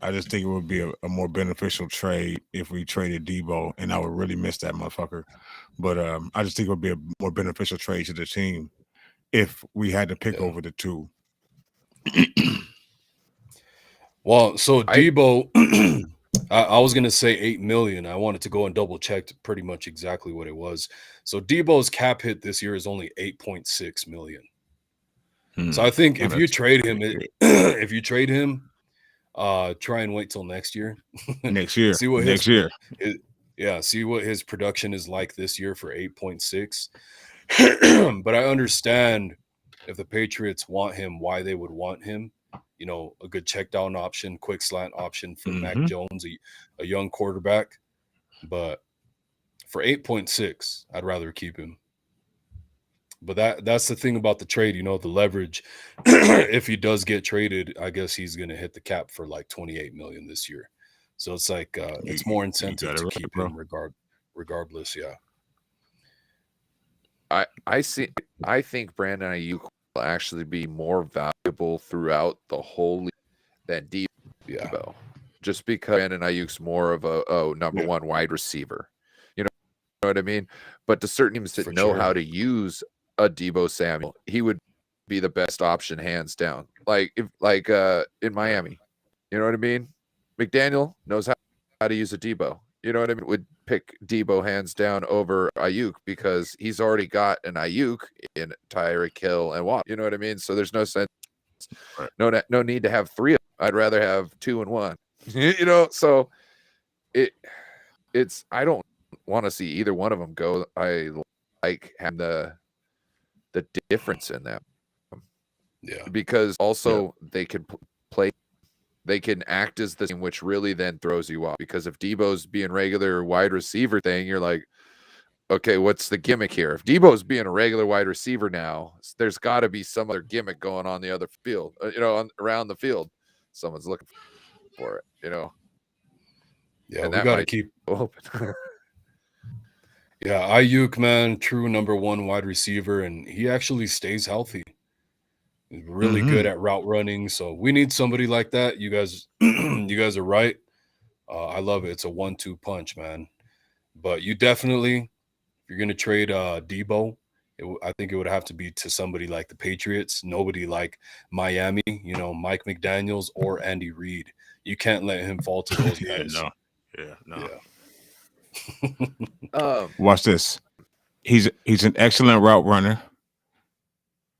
I just think it would be a more beneficial trade if we traded Debo, and I would really miss that motherfucker. But I just think it would be a more beneficial trade to the team if we had to pick over the two. Well, so Debo, I was going to say 8 million. I wanted to go and double check pretty much exactly what it was. So Debo's cap hit this year is only 8.6 million. So I think if you trade him, try and wait till next year. Next year. See what next year. See what his production is like this year for 8.6. But I understand if the Patriots want him, why they would want him. You know, a good check down option, quick slant option for Mac Jones, a young quarterback. But for 8.6, I'd rather keep him. But that's the thing about the trade, you know, the leverage. If he does get traded, I guess he's going to hit the cap for like 28 million this year. So it's like it's more incentive to keep him regardless. Yeah. I think Brandon Ayuk will actually be more valuable throughout the whole league than Debo. Yeah. Just because Brandon Ayuk's more of a number one wide receiver. You know what I mean? But to certain teams that know how to use a Debo Samuel, he would be the best option hands down. Like in Miami. You know what I mean? McDaniel knows how to use a Debo. You know what I mean? Would pick Debo hands down over Ayuk because he's already got an Ayuk in Tyreek Hill and Watt. You know what I mean? So there's no sense, no need to have three of them. I'd rather have 2 and 1. You know, so it's I don't want to see either one of them go. I like having the difference in them. Yeah, because also they can play they can act as the same, which really then throws you off. Because if Debo's being regular wide receiver thing, you're like, okay, what's the gimmick here? If Debo's being a regular wide receiver now, there's got to be some other gimmick going on the other field, around the field. Someone's looking for it, Yeah, and we that got to might keep. open. Yeah, Ayuk, man, true number one wide receiver, and he actually stays healthy. He's really good at route running, so we need somebody like that. You guys, you guys are right. I love it. It's a 1-2 punch, man. But you definitely, if you're gonna trade Debo, I think it would have to be to somebody like the Patriots. Nobody like Miami, Mike McDaniels or Andy Reid. You can't let him fall to those guys. No. Yeah. Watch this. He's an excellent route runner.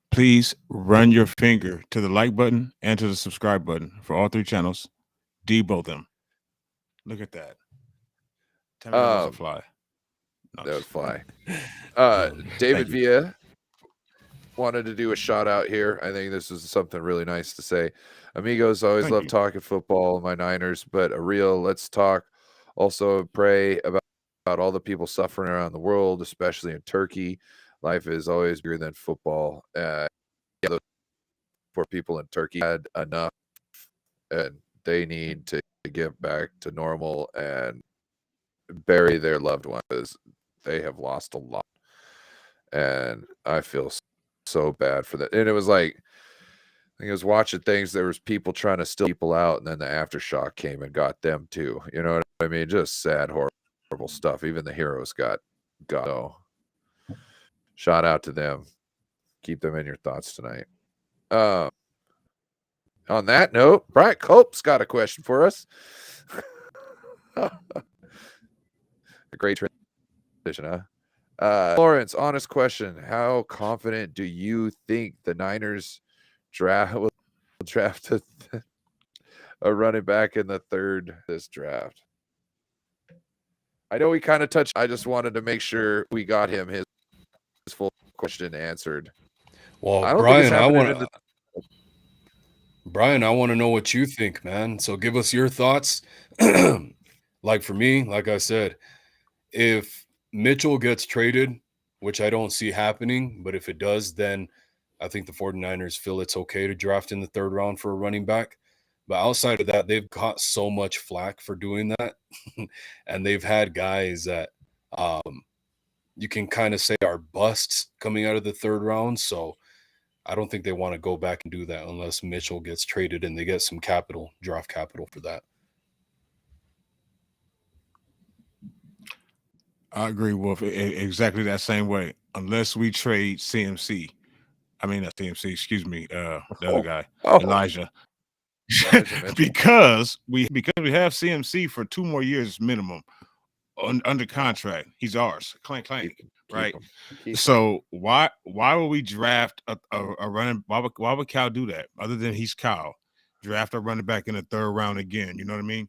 Please run your finger to the like button and to the subscribe button for all 3 channels. Debo them. Look at that. Tell me that was a fly. No, That would fly. Thank David you. Villa wanted to do a shout out here. I think this is something really nice to say. Amigos, always Thank love you. talking football, my Niners, but a real let's talk. Also pray about all the people suffering around the world, especially in Turkey. Life is always bigger than football. Those poor people in Turkey had enough, and they need to get back to normal and bury their loved ones. They have lost a lot, and I feel so bad for that. And it was like, I think I was watching things. There was people trying to steal people out, and then the aftershock came and got them too. You know what I mean? Just sad, horrible stuff. Even the heroes got. So, shout out to them. Keep them in your thoughts tonight. On that note, Brian Cope's got a question for us. A great transition, huh? Lawrence, honest question. How confident do you think the Niners will draft a running back in the third this draft? I know we kind of touched. I just wanted to make sure we got him his full question answered. Well, I don't Brian, think it's happening Brian, I want to know what you think, man. So give us your thoughts. Like for me, like I said, if Mitchell gets traded, which I don't see happening, but if it does, then I think the 49ers feel it's okay to draft in the third round for a running back. But outside of that, they've got so much flack for doing that. And they've had guys that you can kind of say are busts coming out of the third round. So I don't think they want to go back and do that unless Mitchell gets traded and they get some capital, draft capital for that. I agree, Wolf. Exactly that same way. Unless we trade CMC. I mean, not CMC, excuse me. The other guy, Elijah. because we have CMC for 2 more years minimum under contract. He's ours. Clank, right? So why would we draft a running? Why would Cal do that? Other than he's Cal, draft a running back in the third round again. You know what I mean?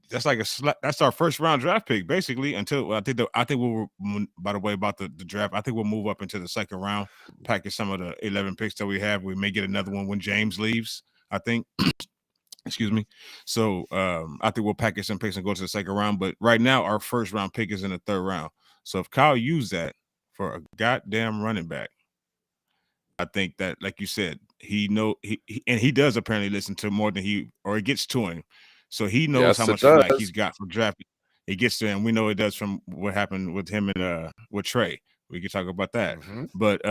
That's like that's our first round draft pick, basically. Until I think we'll, by the way, about the draft, I think we'll move up into the second round, package some of the 11 picks that we have. We may get another one when James leaves, I think. Excuse me. So I think we'll package some picks and go to the second round. But right now, our first round pick is in the third round. So if Kyle used that for a goddamn running back, I think that, like you said, he does apparently listen to more than it gets to him. So he knows how much flack he's got for drafting. It gets to him. We know it does from what happened with him and with Trey. We can talk about that. Mm-hmm. But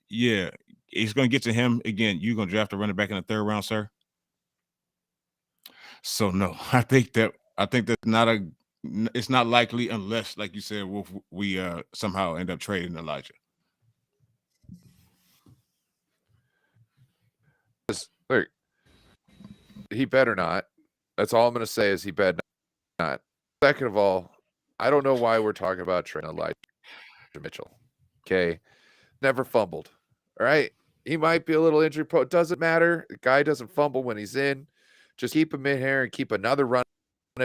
yeah, it's gonna get to him again. You're gonna draft a running back in the third round, sir? So no, I think that's it's not likely unless, like you said, we somehow end up trading Elijah. Look, he better not. That's all I'm going to say is he better not. Second of all, I don't know why we're talking about trading Elijah Mitchell. Okay, never fumbled. All right, he might be a little injury prone. Doesn't matter. The guy doesn't fumble when he's in. Just keep him in here and keep another running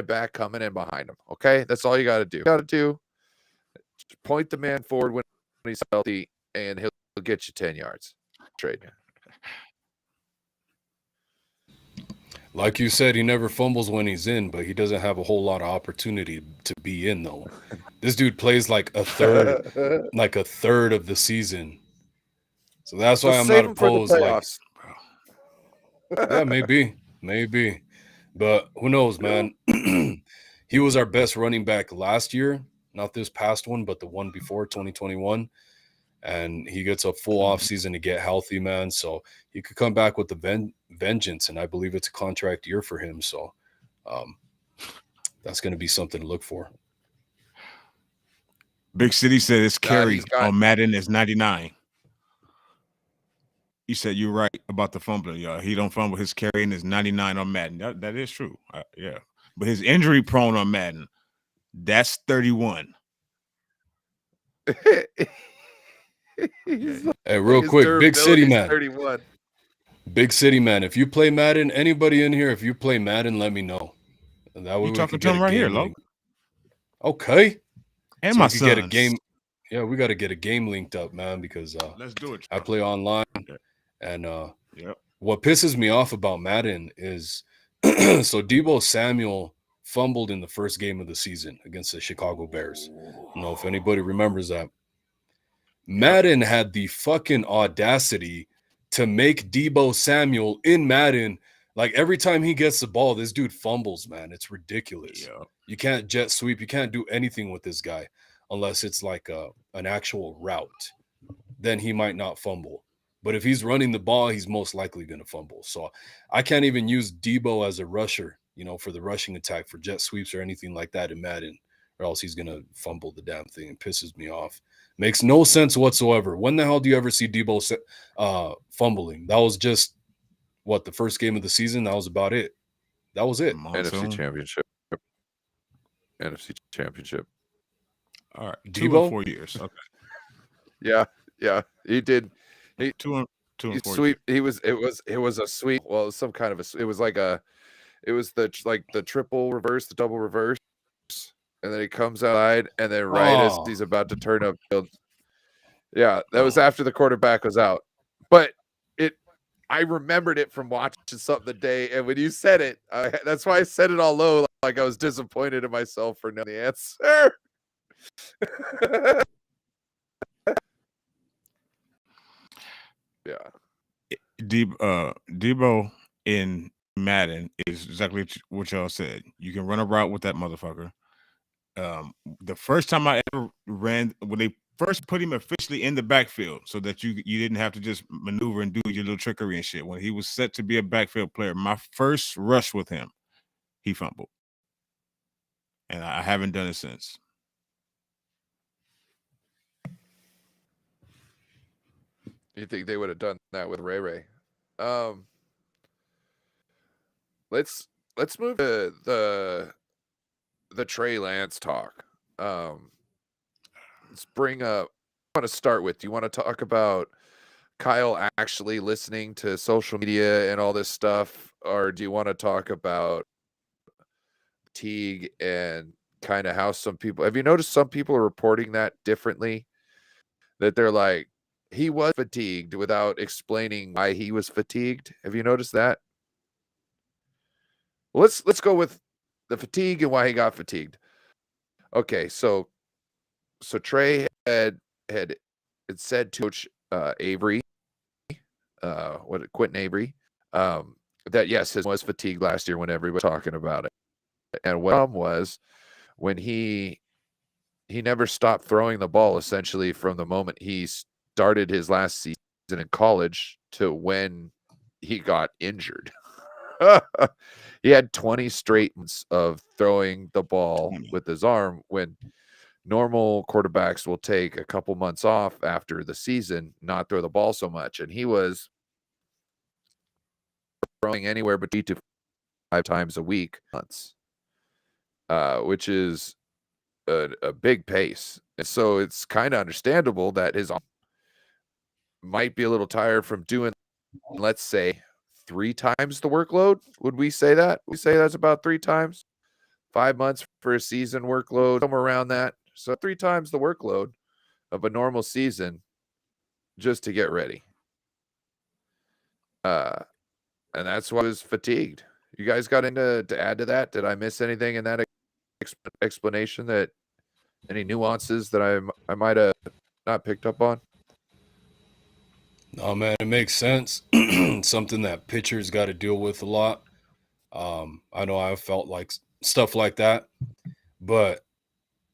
back coming in behind him. Okay, that's all you got to do. Just point the man forward when he's healthy, and he'll get you 10 yards. Trade. Like you said, he never fumbles when he's in, but he doesn't have a whole lot of opportunity to be in though. This dude plays like a third of the season. So that's So why I'm not save him for the opposed. Like, playoffs. yeah, maybe. But who knows, man? He was our best running back last year, not this past one, but the one before 2021. And he gets a full off season to get healthy, man. So he could come back with the vengeance, and I believe it's a contract year for him. So that's going to be something to look for. Big City said his carry he's got- on Madden is 99. You said you're right about the fumbling, y'all. He don't fumble. His carrying is 99 on Madden. That is true. Yeah, but his injury prone on Madden, that's 31. Hey, real quick, Big City man. 31. Big City man. If you play Madden, anybody in here, if you play Madden, let me know. And that way You we talking could to get him a right here, game Lo? link. Okay. And So my we could sons. get a game. Yeah, we got to get a game linked up, man, because Let's do it. I play online. Okay. And Yep. what pisses me off about Madden is so Deebo Samuel fumbled in the first game of the season against the Chicago Bears. I don't know if anybody remembers that. Madden had the fucking audacity to make Deebo Samuel in Madden. Like every time he gets the ball, this dude fumbles, man. It's ridiculous. Yep. You can't jet sweep. You can't do anything with this guy unless it's like an actual route. Then he might not fumble. But if he's running the ball, he's most likely going to fumble. So I can't even use Deebo as a rusher, for the rushing attack for jet sweeps or anything like that in Madden, or else he's going to fumble the damn thing. It pisses me off. Makes no sense whatsoever. When the hell do you ever see Deebo fumbling? That was just, the first game of the season? That was about it. That was it. NFC Championship. NFC Championship. All right. Deebo? 2 and 4 years. Okay. Yeah. He did. He 2 and 4 sweep. Years. It was a sweep. Well, it was some kind of it was the triple reverse, the double reverse. And then he comes outside, and then as he's about to turn upfield. Yeah, that was after the quarterback was out. But I remembered it from watching something the day, and when you said it, that's why I said it all low, like I was disappointed in myself for knowing the answer. Yeah. Deebo in Madden is exactly what y'all said. You can run a route with that motherfucker. The first time I ever ran, when they first put him officially in the backfield so that you didn't have to just maneuver and do your little trickery and shit. When he was set to be a backfield player, my first rush with him, he fumbled. And I haven't done it since. You think they would have done that with Ray? Let's move to the Trey Lance talk. Let's bring up. I want to start with. Do you want to talk about Kyle actually listening to social media and all this stuff, or do you want to talk about fatigue and kind of how some people? Have you noticed some people are reporting that differently? That they're like, he was fatigued without explaining why he was fatigued. Have you noticed that? Well, let's go with the fatigue and why he got fatigued. Okay, so Trey had said to Coach Avery, Quentin Avery, that yes, his was fatigued last year when everybody was talking about it, and what was when he never stopped throwing the ball essentially from the moment he started his last season in college to when he got injured. He had 20 straight months of throwing the ball with his arm when normal quarterbacks will take a couple months off after the season, not throw the ball so much. And he was throwing anywhere between 3 to 5 times a week, which is a big pace. And so it's kind of understandable that his arm might be a little tired from doing, let's say, 3 times the workload. Would we say that? We say that's about 3 times, 5 months for a season workload, somewhere around that. So 3 times the workload of a normal season just to get ready. And that's why he was fatigued. You guys got into to add to that? Did I miss anything in that explanation? That any nuances that I might have not picked up on? No, man, it makes sense. Something that pitchers got to deal with a lot. I know I felt like stuff like that, but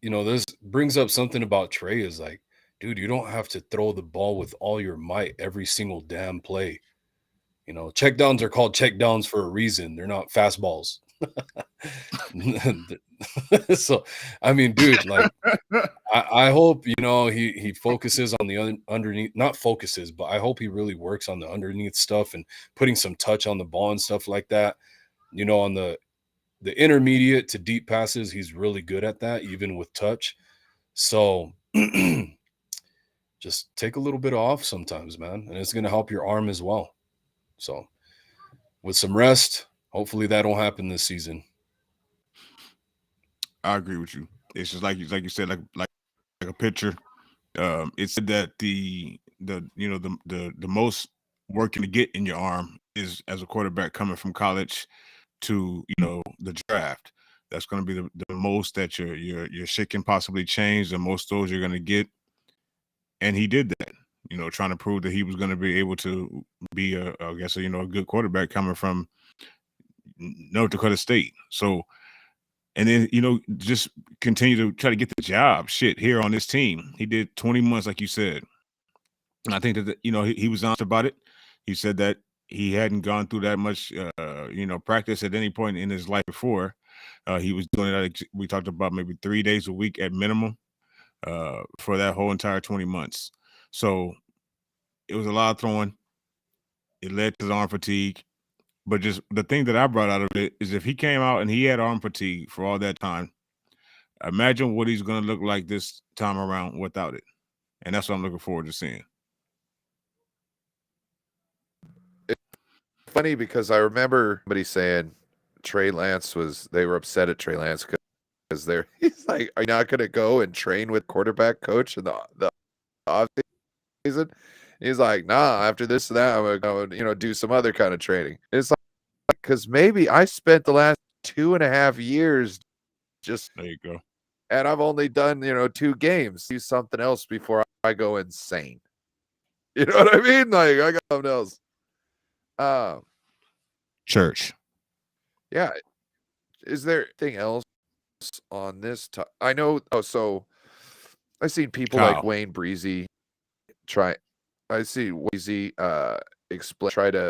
this brings up something about Trey is like, dude, you don't have to throw the ball with all your might every single damn play. Check downs are called check downs for a reason. They're not fastballs. So, I mean, dude, like, I hope, he focuses on the underneath, not focuses, but I hope he really works on the underneath stuff and putting some touch on the ball and stuff like that. On the intermediate to deep passes, he's really good at that, even with touch. So just take a little bit off sometimes, man, and it's going to help your arm as well. So with some rest, hopefully that don't happen this season. I agree with you. It's just like you said, like a pitcher. It said that the most working to get in your arm is as a quarterback coming from college to the draft. That's going to be the most that your shit can possibly change, the most throws you're going to get. And he did that, trying to prove that he was going to be able to be a good quarterback coming from North Dakota State. So, and then, just continue to try to get the job shit here on this team. He did 20 months, like you said. And I think that, he was honest about it. He said that he hadn't gone through that much, practice at any point in his life before. He was doing it, we talked about maybe 3 days a week at minimum for that whole entire 20 months. So it was a lot of throwing. It led to arm fatigue. But just the thing that I brought out of it is if he came out and he had arm fatigue for all that time, imagine what he's going to look like this time around without it. And that's what I'm looking forward to seeing. It's funny because I remember somebody saying they were upset at Trey Lance because he's like, are you not going to go and train with quarterback coach in the off season? He's like, nah, after this and that, I'm going to go and, do some other kind of training. It's like, because maybe I spent the last 2.5 years just there you go. And I've only done, 2 games. Do something else before I go insane. You know what I mean? Like, I got something else. Church. Yeah. Is there anything else on this? I know. Oh, so I've seen people like Wayne Breezy try to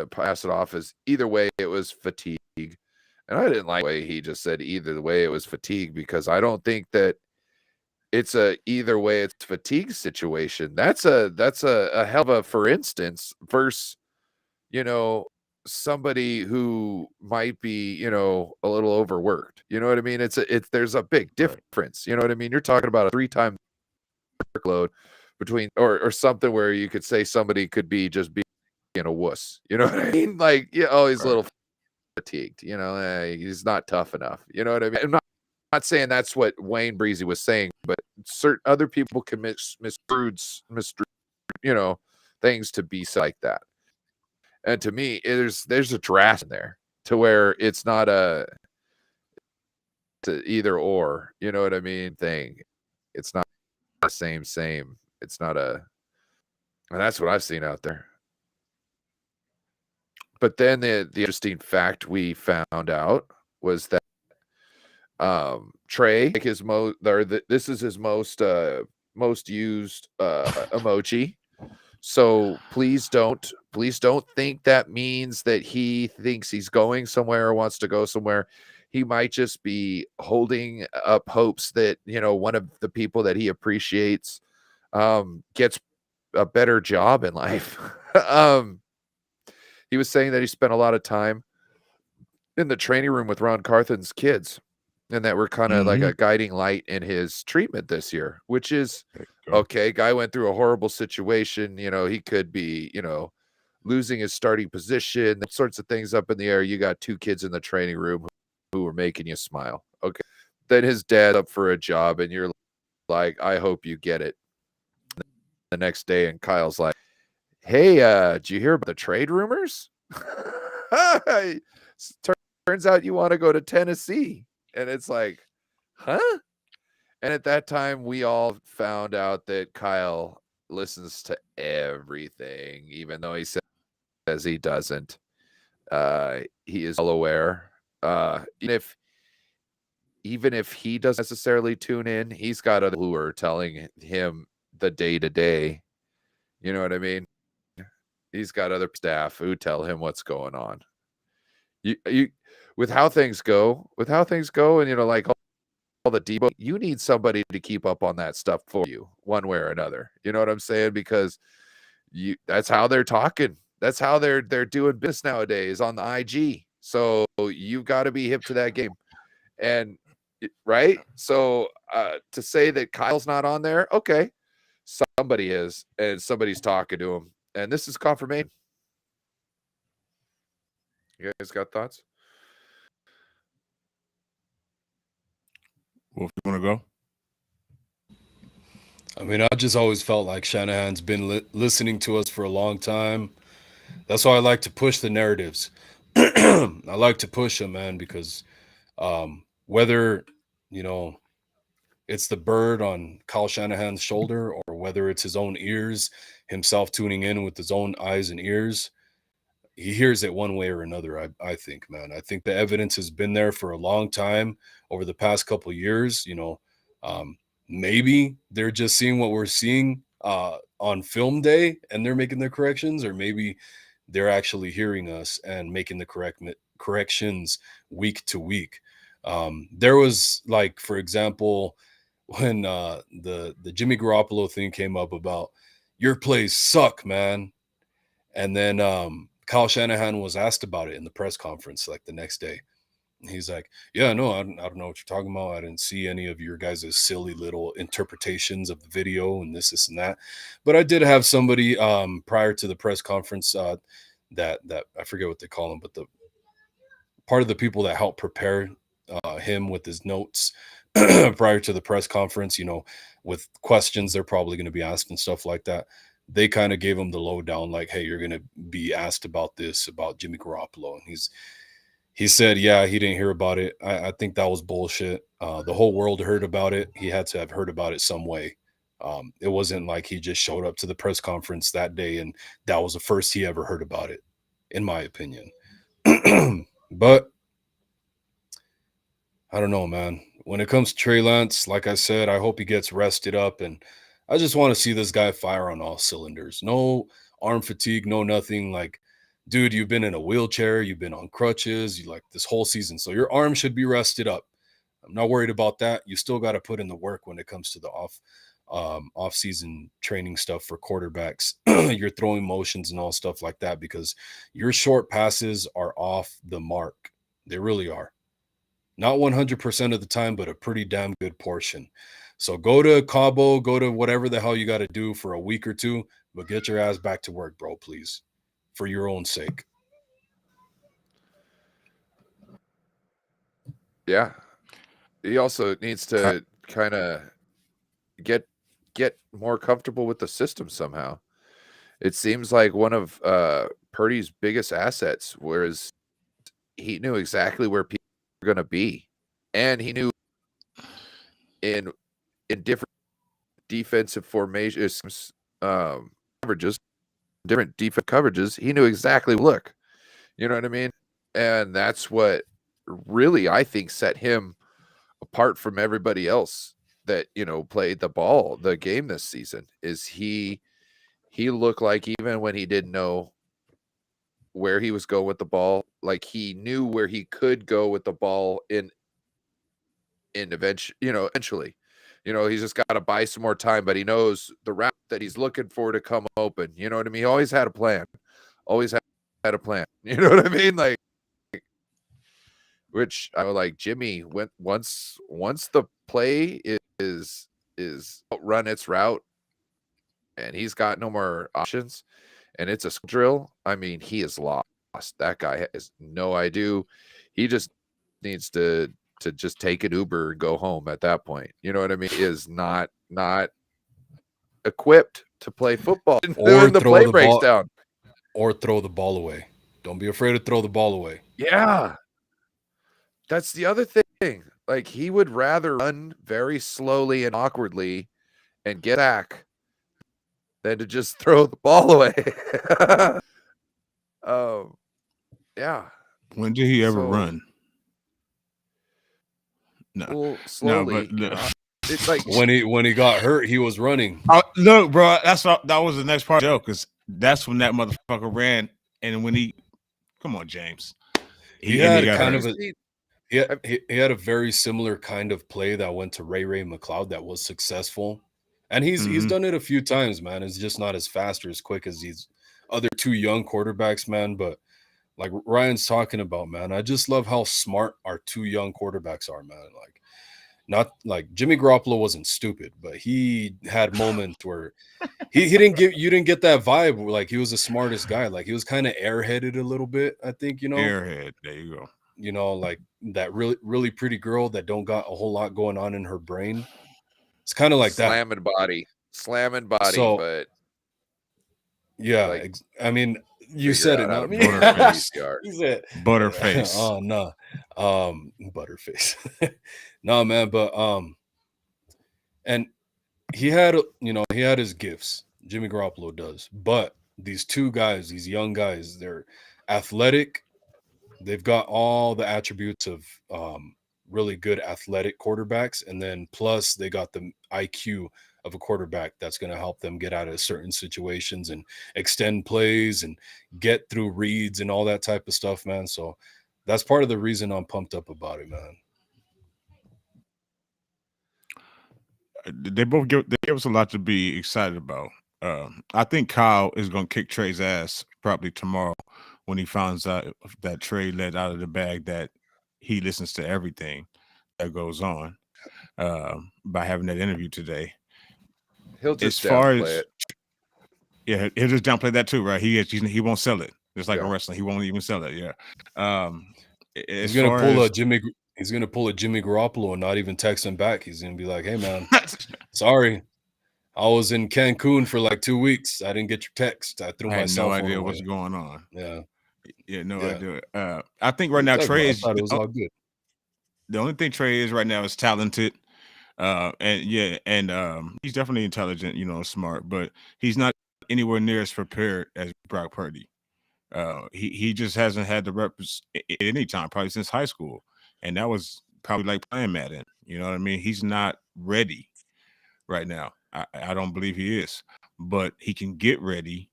pass it off as either way it was fatigue. And I didn't like the way he just said either way it was fatigue, because I don't think that it's a either way it's fatigue situation. That's a hell of a, for instance, versus, somebody who might be, a little overworked. You know what I mean? There's a big difference. You know what I mean? You're talking about a 3-time workload between or something where you could say somebody could be just being a wuss. You know what I mean? Like, he's a little fatigued, he's not tough enough. You know what I mean? I'm not saying that's what Wayne Breezy was saying, but certain other people can misconstrue, things to be like that. And to me, there's a draft in there to where it's not a either or, you know what I mean, thing. It's not the same. It's not and that's what I've seen out there. But then the interesting fact we found out was that Trey, like this is his most used emoji. So please don't think that means that he thinks he's going somewhere or wants to go somewhere. He might just be holding up hopes that, one of the people that he appreciates gets a better job in life. He was saying that he spent a lot of time in the training room with Ron Carthen's kids, and that we're kind of like a guiding light in his treatment this year, which is okay. Guy went through a horrible situation. He could be, losing his starting position, sorts of things up in the air. You got 2 kids in the training room who are making you smile. Okay. Then his dad up for a job, and you're like, I hope you get it. The next day, and Kyle's like, hey, did you hear about the trade rumors? turns out you want to go to Tennessee. And it's like, huh? And at that time, we all found out that Kyle listens to everything, even though he says he doesn't. He is well aware. Even if he doesn't necessarily tune in, he's got other who are telling him the day-to-day. You know what I mean? He's got other staff who tell him what's going on. You with how things go, and like all the debo, you need somebody to keep up on that stuff for you one way or another. You know what I'm saying? Because that's how they're talking. That's how they're doing business nowadays on the IG. So you've got to be hip to that game. And right? So to say that Kyle's not on there, okay. Somebody is, and somebody's talking to him. And this is confirmation. You guys got thoughts? Wolf, you want to go? I mean, I just always felt like Shanahan's been listening to us for a long time. That's why I like to push the narratives. I like to push them, man, because whether, it's the bird on Kyle Shanahan's shoulder or whether it's his own ears, himself tuning in with his own eyes and ears, he hears it one way or another, I think, man. I think the evidence has been there for a long time over the past couple of years. Maybe they're just seeing what we're seeing on film day and they're making their corrections, or maybe they're actually hearing us and making the corrections week to week. There was, like, for example, when the Jimmy Garoppolo thing came up about your plays suck, man. And then Kyle Shanahan was asked about it in the press conference like the next day. He's like, yeah, no, I don't know what you're talking about. I didn't see any of your guys' silly little interpretations of the video and this and that. But I did have somebody prior to the press conference that I forget what they call them, but the part of the people that helped prepare him with his notes prior to the press conference, with questions they're probably going to be asked and stuff like that. They kind of gave him the lowdown, like, hey, you're going to be asked about this, about Jimmy Garoppolo. And he said, yeah, he didn't hear about it. I think that was bullshit. The whole world heard about it. He had to have heard about it some way. It wasn't like he just showed up to the press conference that day and that was the first he ever heard about it, in my opinion. But I don't know, man. When it comes to Trey Lance, like I said, I hope he gets rested up, and I just want to see this guy fire on all cylinders. No arm fatigue, no nothing. Like, dude, you've been in a wheelchair, you've been on crutches, you like this whole season, so your arm should be rested up. I'm not worried about that. You still got to put in the work when it comes to the off-season training stuff for quarterbacks, your throwing motions and all stuff like that, because your short passes are off the mark. They really are. Not 100% of the time, but a pretty damn good portion. So go to Cabo, go to whatever the hell you got to do for a week or two, but get your ass back to work, bro, please, for your own sake. Yeah. He also needs to kind of get more comfortable with the system somehow. It seems like one of Purdy's biggest assets, whereas he knew exactly where people were going to be, and he knew in different defensive formations, coverages, different defensive coverages, he knew exactly look. You know what I mean? And that's what really, I think, set him apart from everybody else that, played the game this season, is he looked like, even when he didn't know where he was going with the ball, like he knew where he could go with the ball in eventually. He's just got to buy some more time, but he knows the route that he's looking for to come open. You know what I mean? He always had a plan. Always had a plan. You know what I mean? Like, which I was like, Jimmy went once the play is run its route and he's got no more options and it's a drill. I mean, he is lost. That guy has no idea. He just needs to just take an Uber and go home at that point. You know what I mean? He is not equipped to play football. Or the play breaks down. Or throw the ball away. Don't be afraid to throw the ball away. Yeah. That's the other thing. Like, he would rather run very slowly and awkwardly and get back than to just throw the ball away. Yeah. When did he ever So, run? No, well, no, slowly. but It's like, When he got hurt, he was running. look, bro, that was the next part of the joke, because that's when that motherfucker ran, and when he, come on, James, He and he had got kind hurt. of a he had a very similar kind of play that went to Ray McLeod that was successful, and he's done it a few times, man. It's just not as fast or as quick as these other two young quarterbacks, man. But like Ryan's talking about, man, I just love how smart our two young quarterbacks are, man. Like, not like Jimmy Garoppolo wasn't stupid, but he had moments where he didn't get that vibe where, like, he was the smartest guy. Like, he was kind of airheaded a little bit, I think, Airhead, there you go. like that really pretty girl that don't got a whole lot going on in her brain. It's kind of like slamming body, So, but yeah, like, I mean, you figure said out it, how not to me. put her in a VCR. You said Butterface. Oh no, Butterface. No, man, but and he had his gifts. Jimmy Garoppolo does, but these two guys, these young guys, they're athletic. They've got all the attributes of really good athletic quarterbacks, and then plus they got the IQ of a quarterback that's going to help them get out of certain situations and extend plays and get through reads and all that type of stuff, man. So that's part of the reason I'm pumped up about it, man. They give us a lot to be excited about. I think Kyle is going to kick Trey's ass probably tomorrow when he finds out that Trey let out of the bag that he listens to everything that goes on by having that interview today. He'll just downplay it. Yeah, he'll just downplay that too, right? He won't sell it. Just like Yeah. in wrestling, he won't even sell it. Yeah. He's gonna pull a Jimmy Garoppolo and not even text him back. He's gonna be like, "Hey, man, sorry, I was in Cancun for like 2 weeks. I didn't get your text. I threw my cell phone away." No idea what's going on. Yeah, no idea. I think right now Trey is. I thought it was all good. The only thing Trey is right now is talented. And he's definitely intelligent, smart, but he's not anywhere near as prepared as Brock Purdy. He just hasn't had the reps at any time, probably since high school, and that was probably like playing Madden. You know what I mean? He's not ready right now. I don't believe he is, but he can get ready.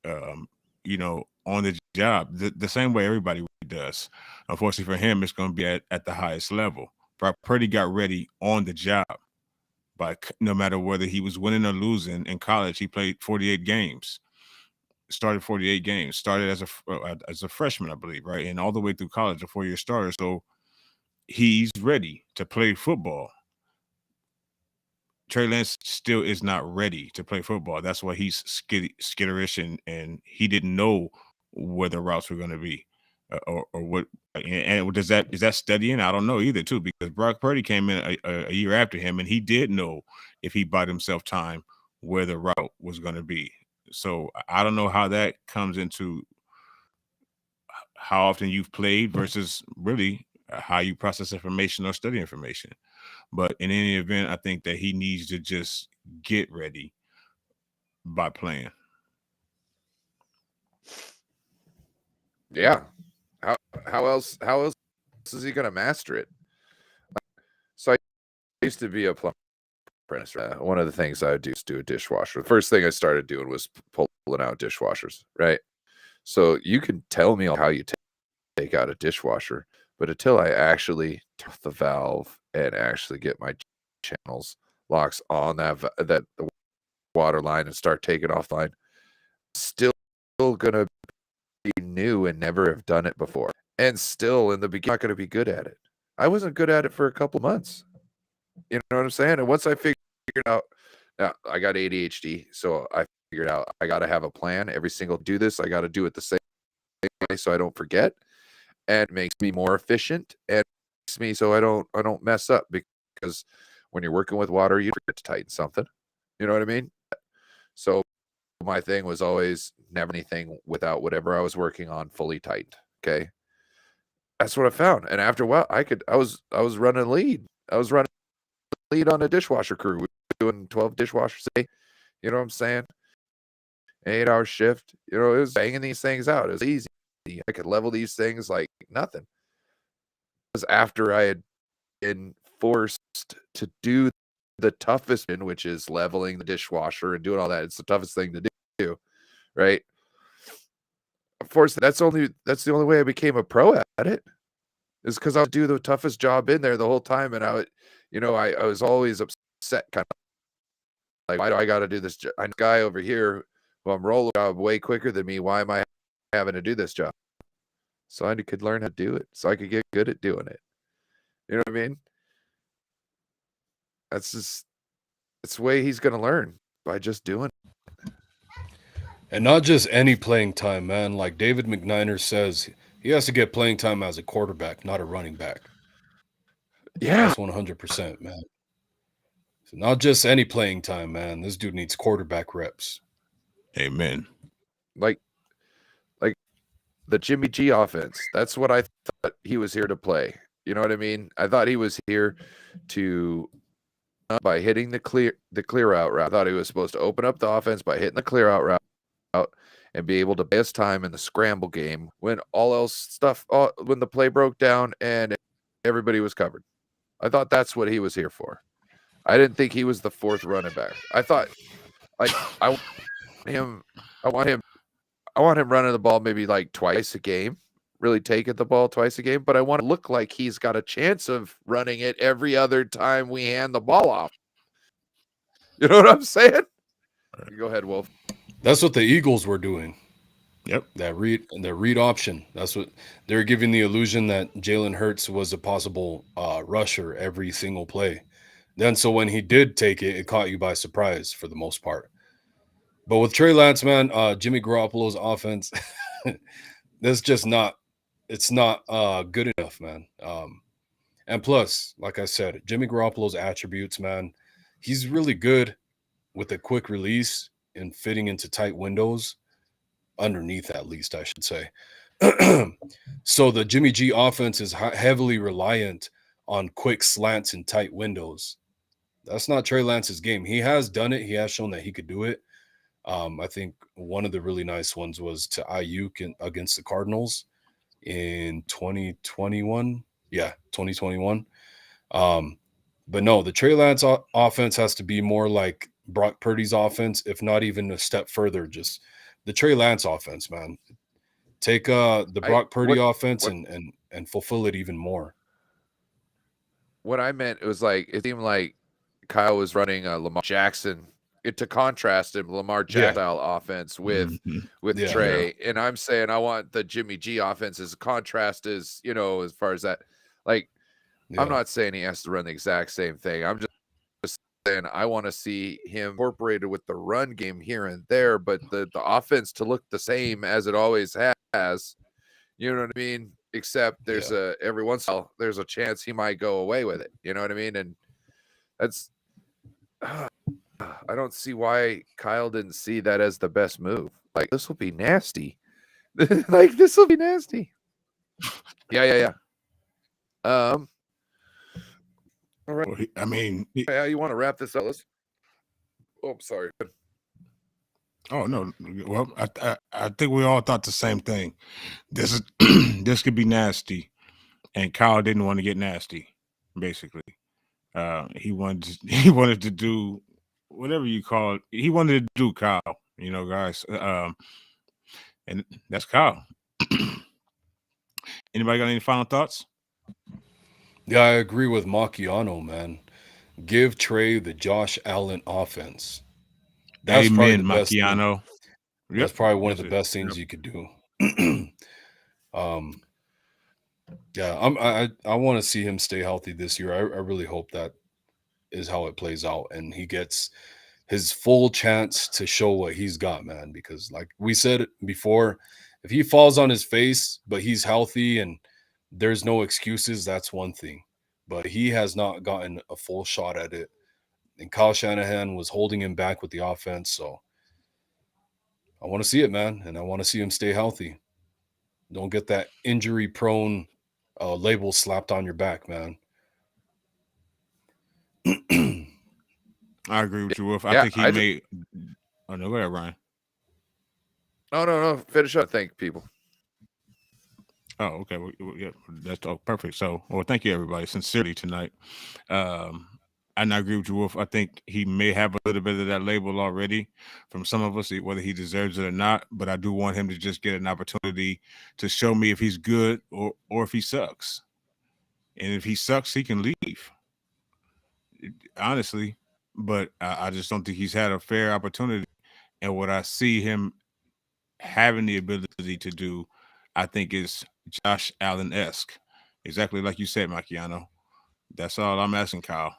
On the job, the same way everybody does. Unfortunately for him, it's going to be at the highest level. Brock Purdy got ready on the job. But no matter whether he was winning or losing in college, he played 48 games. Started 48 games. Started as a freshman, I believe, right, and all the way through college, a 4-year starter. So he's ready to play football. Trey Lance still is not ready to play football. That's why he's skitterish and he didn't know where the routes were going to be or what. And is that studying? I don't know either, too, because Brock Purdy came in a year after him, and he did know if he bought himself time where the route was going to be. So I don't know how that comes into how often you've played versus really how you process information or study information. But in any event, I think that he needs to just get ready by playing. Yeah. How else is he going to master it? So I used to be a plumber apprentice. One of the things I would do is do a dishwasher. The first thing I started doing was pulling out dishwashers, right? So you can tell me how you take out a dishwasher, but until I actually turn off the valve and actually get my channels locks on that the water line and start taking off the line, still gonna be new and never have done it before, and still in the beginning not gonna be good at it. I wasn't good at it for a couple months. You know what I'm saying? And once I figured out, now I got ADHD, so I figured out I got to have a plan every single do this. I got to do it the same way so I don't forget, and it makes me more efficient and makes me so I don't mess up, because when you're working with water, you forget to tighten something. You know what I mean? So my thing was always never anything without whatever I was working on fully tightened. Okay. that's what I found. And after a while, I was running lead. I was running lead on a dishwasher crew. We were doing 12 dishwashers a day. You know what I'm saying? 8-hour shift. You know, it was banging these things out. It was easy. I could level these things like nothing. It was after I had been forced to do the toughest, which is leveling the dishwasher and doing all that. It's the toughest thing to do, right? Of course, that's the only way I became a pro at it, is because I would do the toughest job in there the whole time, and I was always upset, kind of like, why do I got to do this job? I'm a guy over here who I'm rolling job way quicker than me. Why am I having to do this job? So I could learn how to do it, so I could get good at doing it. You know what I mean? That's the way he's going to learn, by just doing it. And not just any playing time, man. Like David McNiner says, he has to get playing time as a quarterback, not a running back. Yeah. That's 100%, man. So not just any playing time, man. This dude needs quarterback reps. Amen. Like the Jimmy G offense. That's what I thought he was here to play. You know what I mean? I thought he was here to, by hitting the clear out route. I thought he was supposed to open up the offense by hitting the clear out route and be able to buy us time in the scramble game when when the play broke down and everybody was covered. I thought that's what he was here for. I didn't think he was the fourth running back. I thought, like, I want him running the ball maybe like twice a game, really taking the ball twice a game, but I want to look like he's got a chance of running it every other time we hand the ball off. You know what I'm saying? Go ahead, Wolf. That's what the Eagles were doing. Yep. That read option. That's what they're giving the illusion that Jalen Hurts was a possible rusher every single play. Then so when he did take it, it caught you by surprise for the most part. But with Trey Lance, man, Jimmy Garoppolo's offense, that's just not good enough, man. And plus, like I said, Jimmy Garoppolo's attributes, man, he's really good with a quick release and fitting into tight windows, underneath at least, I should say. So the Jimmy G offense is heavily reliant on quick slants and tight windows. That's not Trey Lance's game. He has done it. He has shown that he could do it. I think one of the really nice ones was to Ayuk against the Cardinals in 2021. Yeah, 2021. But no, the Trey Lance offense has to be more like Brock Purdy's offense, if not even a step further. Just the Trey Lance offense, man. Take the Brock Purdy offense and fulfill it even more. What I meant, it seemed like Kyle was running a Lamar Jackson, to contrast him, Lamar Jackson style offense with Trey. Yeah. And I'm saying I want the Jimmy G offense as a contrast, as far as that. Like, I'm not saying he has to run the exact same thing. I'm just saying I want to see him incorporated with the run game here and there, but the offense to look the same as it always has. You know what I mean? Except there's every once in a while there's a chance he might go away with it. You know what I mean? And that's I don't see why Kyle didn't see that as the best move. Like, this will be nasty. Like, this will be nasty. Yeah. All right. Well, I mean, you want to wrap this up? I'm sorry. Oh no. Well, I think we all thought the same thing. This could be nasty, and Kyle didn't want to get nasty. Basically, he wanted to do whatever you call it. He wanted to do Kyle, guys. And that's Kyle. Anybody got any final thoughts? Yeah, I agree with Macchiano, man. Give Trey the Josh Allen offense. That's Amen, Macchiano. Yep. That's probably one of the best things you could do. I want to see him stay healthy this year. I really hope that is how it plays out, and he gets his full chance to show what he's got, man. Because like we said before, if he falls on his face, but he's healthy and there's no excuses, that's one thing. But he has not gotten a full shot at it. And Kyle Shanahan was holding him back with the offense. So I want to see it, man. And I want to see him stay healthy. Don't get that injury-prone label slapped on your back, man. I agree with you, Wolf. I Yeah, think he made. Oh no, go ahead, Ryan. No. Finish up. Thank people. Oh, okay. Yeah, that's perfect. So, well, thank you, everybody, sincerely tonight. And I agree with you, Wolf. I think he may have a little bit of that label already from some of us, whether he deserves it or not. But I do want him to just get an opportunity to show me if he's good or if he sucks. And if he sucks, he can leave. Honestly, but I just don't think he's had a fair opportunity. And what I see him having the ability to do, I think is Josh Allen-esque. Exactly like you said, Macchiano. That's all I'm asking, Kyle.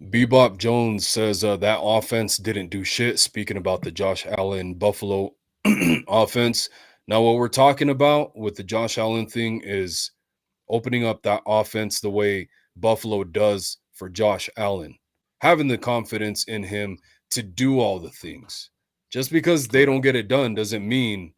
Bebop Jones says that offense didn't do shit. Speaking about the Josh Allen Buffalo offense. Now, what we're talking about with the Josh Allen thing is opening up that offense the way Buffalo does for Josh Allen, having the confidence in him to do all the things. Just because they don't get it done doesn't mean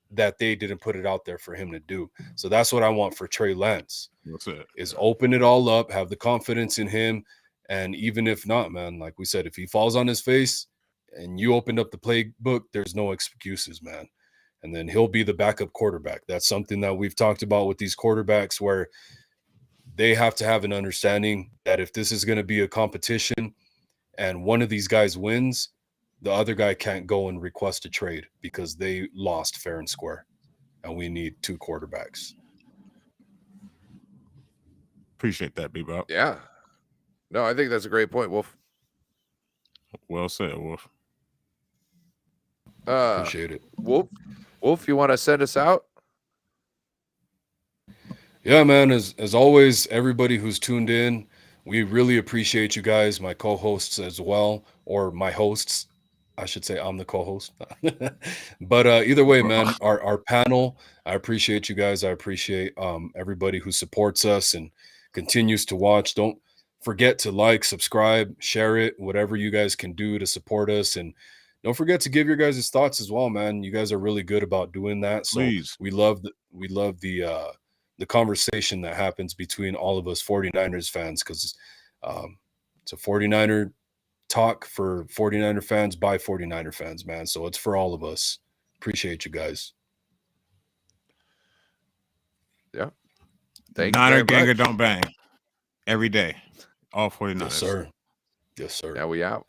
that they didn't put it out there for him to do. So that's what I want for Trey Lance. That's it. Is open it all up, have the confidence in him. And even if not, man, like we said, if he falls on his face and you opened up the playbook, there's no excuses, man. And then he'll be the backup quarterback. That's something that we've talked about with these quarterbacks where they have to have an understanding that if this is going to be a competition and one of these guys wins, the other guy can't go and request a trade because they lost fair and square. And we need two quarterbacks. Appreciate that, Bebop. Yeah. No, I think that's a great point, Wolf. Well said, Wolf. Appreciate it. Wolf, you want to send us out? Yeah, man. As always, everybody who's tuned in, we really appreciate you guys, my co-hosts as well, or my hosts. I should say I'm the co-host. But either way, man, our panel, I appreciate you guys. I appreciate everybody who supports us and continues to watch. Don't forget to like, subscribe, share it, whatever you guys can do to support us. And don't forget to give your guys' thoughts as well, man. You guys are really good about doing that. So Please. we love the conversation that happens between all of us 49ers fans, because it's a 49er talk for 49er fans by 49er fans, man. So it's for all of us. Appreciate you guys. Yeah. Thank you. Niner ganger don't bang every day. All 49ers. Yes, sir. Yes, sir. Now we out.